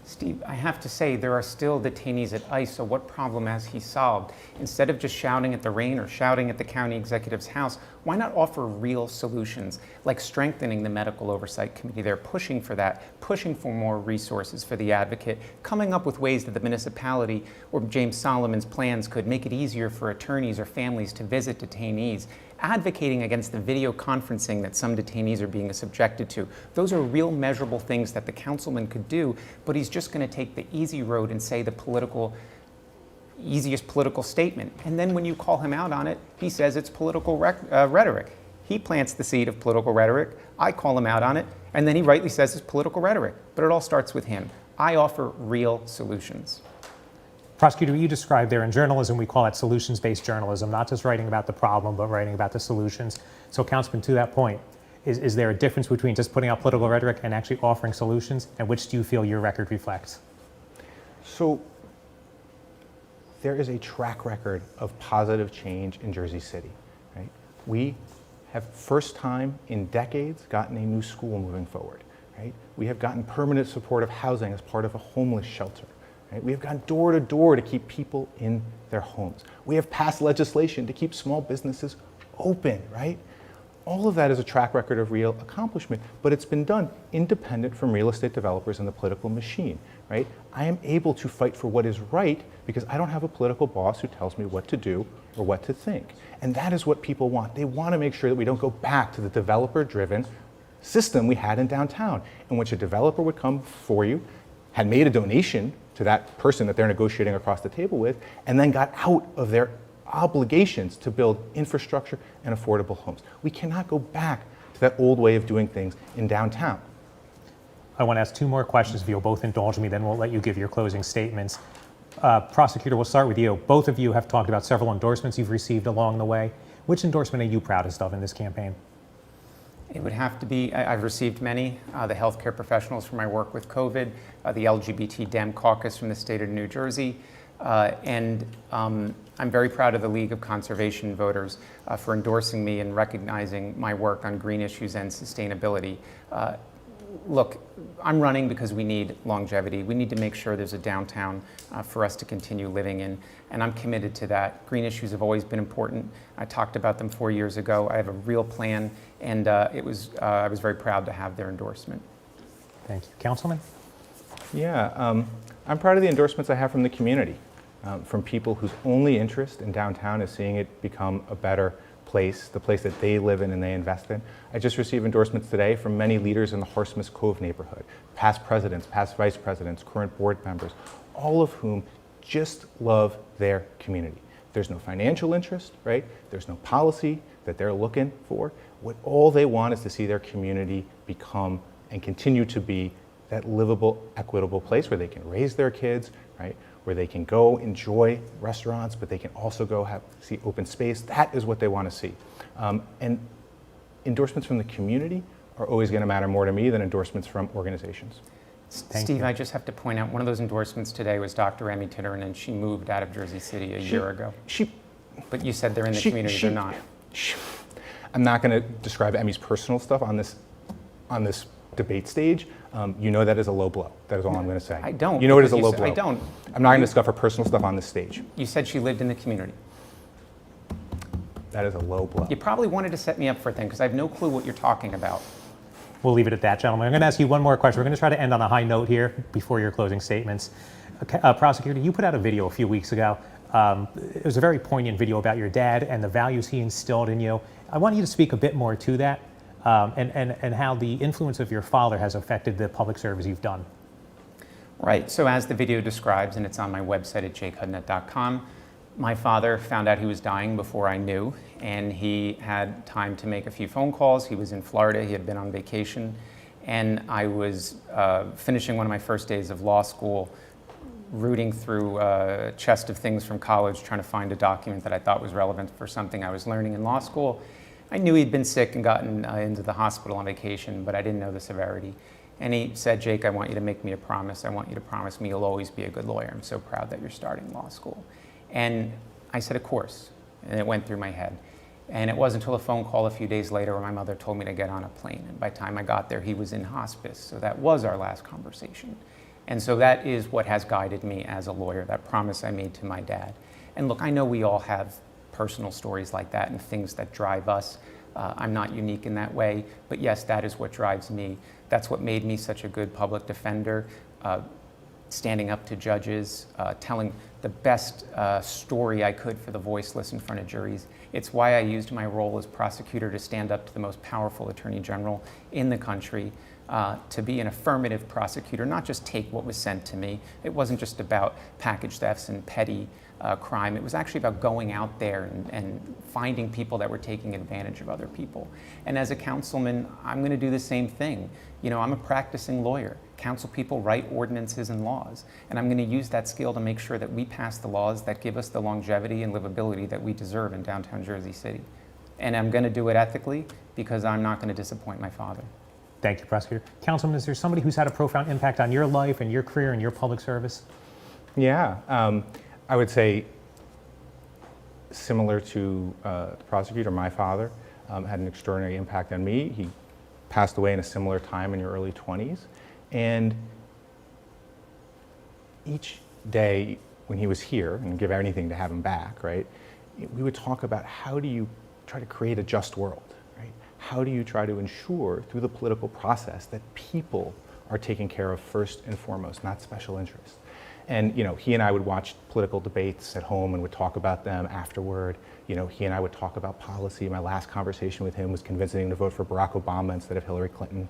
Steve, I have to say, there are still detainees at ICE, so what problem has he solved? Instead of just shouting at the rain or shouting at the county executive's house, why not offer real solutions, like strengthening the medical oversight committee? They're pushing for that, pushing for more resources for the advocate, coming up with ways that the municipality or James Solomon's plans could make it easier for attorneys or families to visit detainees, advocating against the video conferencing that some detainees are being subjected to. Those are real measurable things that the councilman could do, but he's just going to take the easy road and say the easiest political statement. And then when you call him out on it, he says it's political rhetoric. He plants the seed of political rhetoric, I call him out on it, and then he rightly says it's political rhetoric. But it all starts with him. I offer real solutions. Prosecutor, you described there in journalism, we call it solutions-based journalism, not just writing about the problem, but writing about the solutions. So, Councilman, to that point, is there a difference between just putting out political rhetoric and actually offering solutions? And which do you feel your record reflects? So, there is a track record of positive change in Jersey City, right? We have, first time in decades, gotten a new school moving forward, right? We have gotten permanent supportive housing as part of a homeless shelter. Right? We have gone door to door to keep people in their homes. We have passed legislation to keep small businesses open, right? All of that is a track record of real accomplishment, but it's been done independent from real estate developers and the political machine, right? I am able to fight for what is right because I don't have a political boss who tells me what to do or what to think. And that is what people want. They want to make sure that we don't go back to the developer-driven system we had in downtown, in which a developer would come for you, had made a donation to that person that they're negotiating across the table with, and then got out of their obligations to build infrastructure and affordable homes. We cannot go back to that old way of doing things in downtown. I want to ask two more questions if you'll both indulge me, then we'll let you give your closing statements. Prosecutor, we'll start with you. Both of you have talked about several endorsements you've received along the way. Which endorsement are you proudest of in this campaign? It would have to be, I've received many, the healthcare professionals for my work with COVID, the LGBT Dem Caucus from the state of New Jersey, and I'm very proud of the League of Conservation Voters for endorsing me and recognizing my work on green issues and sustainability. Look, I'm running because we need longevity. We need to make sure there's a downtown for us to continue living in, and I'm committed to that. Green issues have always been important. I talked about them 4 years ago. I have a real plan, and I was very proud to have their endorsement. Thank you. Councilman? Yeah, I'm proud of the endorsements I have from the community, from people whose only interest in downtown is seeing it become a better place, the place that they live in and they invest in. I just received endorsements today from many leaders in the Horsemas Cove neighborhood, past presidents, past vice presidents, current board members, all of whom just love their community. There's no financial interest, right? There's no policy that they're looking for. All they want is to see their community become and continue to be that livable, equitable place where they can raise their kids, right? Where they can go enjoy restaurants, but they can also go see open space. That is what they want to see. And endorsements from the community are always going to matter more to me than endorsements from organizations. Steve, I just have to point out, one of those endorsements today was Dr. Emmy Titterin, and she moved out of Jersey City a year ago. But you said they're in the community, they're not. I'm not going to describe Emmy's personal stuff on this debate stage. You know that is a low blow. That is all I'm going to say. I don't. You know it is a low blow. I don't. I'm not going to discuss her personal stuff on this stage. You said she lived in the community. That is a low blow. You probably wanted to set me up for a thing, because I have no clue what you're talking about. We'll leave it at that, gentlemen. I'm going to ask you one more question. We're going to try to end on a high note here before your closing statements. Prosecutor, you put out a video a few weeks ago. It was a very poignant video about your dad and the values he instilled in you. I want you to speak a bit more to that and how the influence of your father has affected the public service you've done. Right, so as the video describes, and it's on my website at jakehudnut.com, my father found out he was dying before I knew, and he had time to make a few phone calls. He was in Florida, he had been on vacation, and I was finishing one of my first days of law school, rooting through a chest of things from college, trying to find a document that I thought was relevant for something I was learning in law school. I knew he'd been sick and gotten into the hospital on vacation, but I didn't know the severity. And he said, Jake, I want you to make me a promise. I want you to promise me you'll always be a good lawyer. I'm so proud that you're starting law school. And I said, of course. And it went through my head. And it wasn't until a phone call a few days later where my mother told me to get on a plane. And by the time I got there, he was in hospice. So that was our last conversation. And so that is what has guided me as a lawyer, that promise I made to my dad. And look, I know we all have personal stories like that and things that drive us. I'm not unique in that way, but yes, that is what drives me. That's what made me such a good public defender, standing up to judges, telling the best story I could for the voiceless in front of juries. It's why I used my role as prosecutor to stand up to the most powerful attorney general in the country, to be an affirmative prosecutor, not just take what was sent to me. It wasn't just about package thefts and petty crime. It was actually about going out there and finding people that were taking advantage of other people. And as a councilman, I'm going to do the same thing. You know, I'm a practicing lawyer. Council people write ordinances and laws, and I'm going to use that skill to make sure that we pass the laws that give us the longevity and livability that we deserve in downtown Jersey City. And I'm going to do it ethically because I'm not going to disappoint my father. Thank you, Prosecutor. Councilman, is there somebody who's had a profound impact on your life and your career and your public service? Yeah, I would say similar to the prosecutor, my father had an extraordinary impact on me. He passed away in a similar time in your early 20s. And each day when he was here, and give anything to have him back, right, we would talk about how do you try to create a just world, right? How do you try to ensure through the political process that people are taken care of first and foremost, not special interests? And you know, he and I would watch political debates at home and would talk about them afterward. You know, he and I would talk about policy. My last conversation with him was convincing him to vote for Barack Obama instead of Hillary Clinton.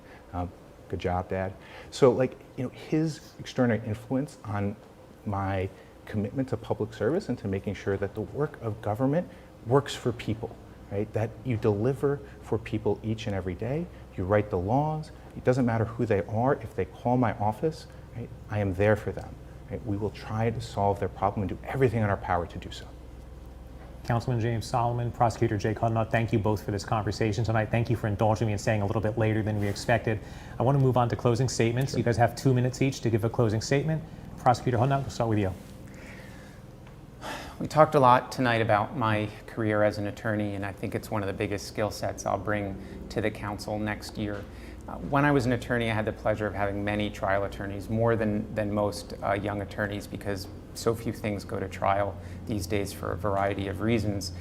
Good job, Dad. So like, you know, his extraordinary influence on my commitment to public service and to making sure that the work of government works for people, right? That you deliver for people each and every day. You write the laws. It doesn't matter who they are. If they call my office, right, I am there for them. Right? We will try to solve their problem and do everything in our power to do so. Councilman James Solomon, Prosecutor Jake Hudnut, thank you both for this conversation tonight. Thank you for indulging me in staying a little bit later than we expected. I want to move on to closing statements. Sure. You guys have 2 minutes each to give a closing statement. Prosecutor Hudnut, we'll start with you. We talked a lot tonight about my career as an attorney, and I think it's one of the biggest skill sets I'll bring to the council next year. When I was an attorney, I had the pleasure of having many trial attorneys, more than most young attorneys, because so few things go to trial these days for a variety of reasons.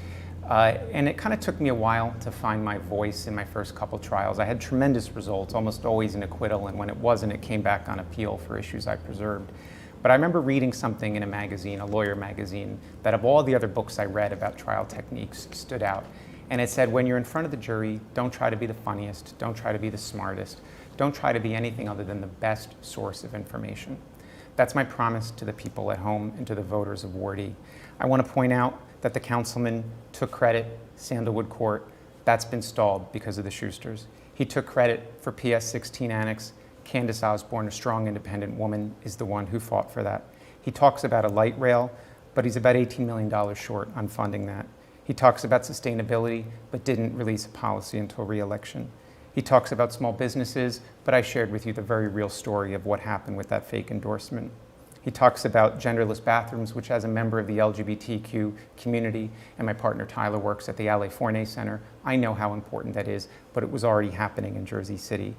And it kind of took me a while to find my voice in my first couple trials. I had tremendous results, almost always an acquittal, and when it wasn't, it came back on appeal for issues I preserved. But I remember reading something in a magazine, a lawyer magazine, that of all the other books I read about trial techniques stood out. And it said, when you're in front of the jury, don't try to be the funniest, don't try to be the smartest, don't try to be anything other than the best source of information. That's my promise to the people at home and to the voters of Ward E. I want to point out that the councilman took credit, Sandalwood Court, that's been stalled because of the Schusters. He took credit for PS 16 Annex, Candace Osborne, a strong, independent woman, is the one who fought for that. He talks about a light rail, but he's about $18 million short on funding that. He talks about sustainability, but didn't release a policy until re-election. He talks about small businesses, but I shared with you the very real story of what happened with that fake endorsement. He talks about genderless bathrooms, which as a member of the LGBTQ community, and my partner Tyler works at the Ale Fournet Center, I know how important that is, but it was already happening in Jersey City.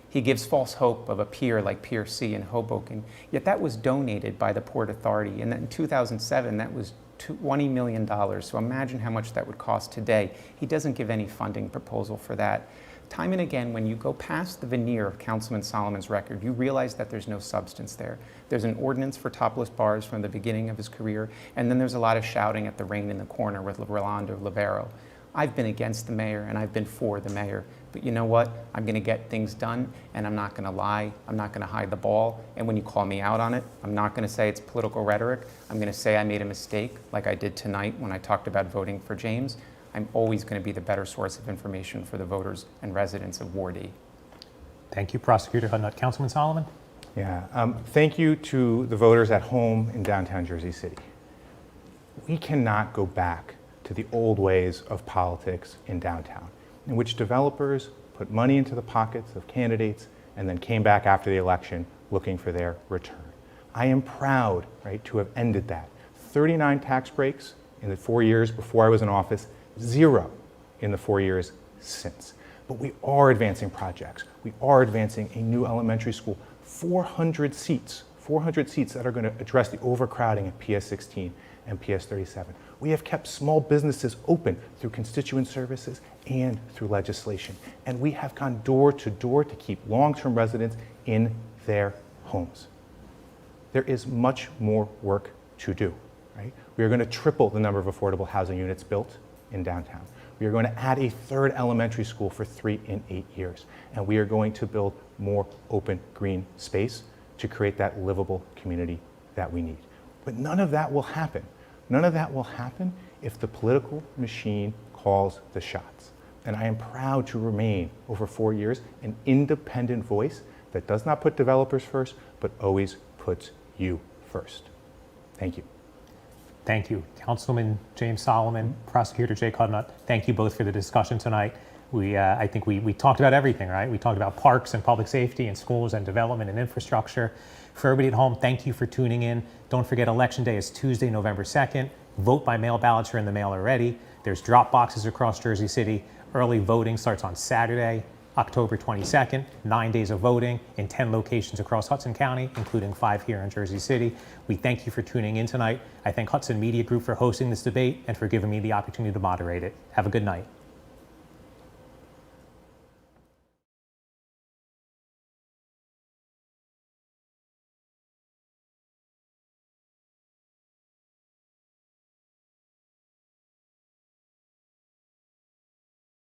He gives false hope of a pier like Pier C in Hoboken, yet that was donated by the Port Authority, and in 2007 that was $20 million, so imagine how much that would cost today. He doesn't give any funding proposal for that. Time and again, when you go past the veneer of Councilman Solomon's record, you realize that there's no substance there. There's an ordinance for topless bars from the beginning of his career, and then there's a lot of shouting at the rain in the corner with Rolando Libero. I've been against the mayor, and I've been for the mayor. But you know what? I'm going to get things done, and I'm not going to lie. I'm not going to hide the ball. And when you call me out on it, I'm not going to say it's political rhetoric. I'm going to say I made a mistake, like I did tonight when I talked about voting for James. I'm always going to be the better source of information for the voters and residents of Ward E. Thank you, Prosecutor Hudnut. Councilman Solomon? Yeah, thank you to the voters at home in downtown Jersey City. We cannot go back to the old ways of politics in downtown, in which developers put money into the pockets of candidates and then came back after the election looking for their return. I am proud, right, to have ended that. 39 tax breaks in the 4 years before I was in office, 0 in the 4 years since. But we are advancing projects. We are advancing a new elementary school, 400 seats that are going to address the overcrowding at PS 16 and PS 37. We have kept small businesses open through constituent services and through legislation. And we have gone door to door to keep long-term residents in their homes. There is much more work to do, right? We are going to triple the number of affordable housing units built in downtown. We are going to add a 3rd elementary school for 3 in 8 years. And we are going to build more open green space to create that livable community that we need. But none of that will happen. None of that will happen if the political machine calls the shots. And I am proud to remain, over 4 years, an independent voice that does not put developers first, but always puts you first. Thank you. Thank you. Councilman James Solomon, Prosecutor Jake Hudnut, thank you both for the discussion tonight. I think we talked about everything, right? We talked about parks and public safety and schools and development and infrastructure. For everybody at home, thank you for tuning in. Don't forget, Election Day is Tuesday, November 2nd. Vote by mail ballots are in the mail already. There's drop boxes across Jersey City. Early voting starts on Saturday, October 22nd, 9 days of voting in 10 locations across Hudson County, including 5 here in Jersey City. We thank you for tuning in tonight. I thank Hudson Media Group for hosting this debate and for giving me the opportunity to moderate it. Have a good night.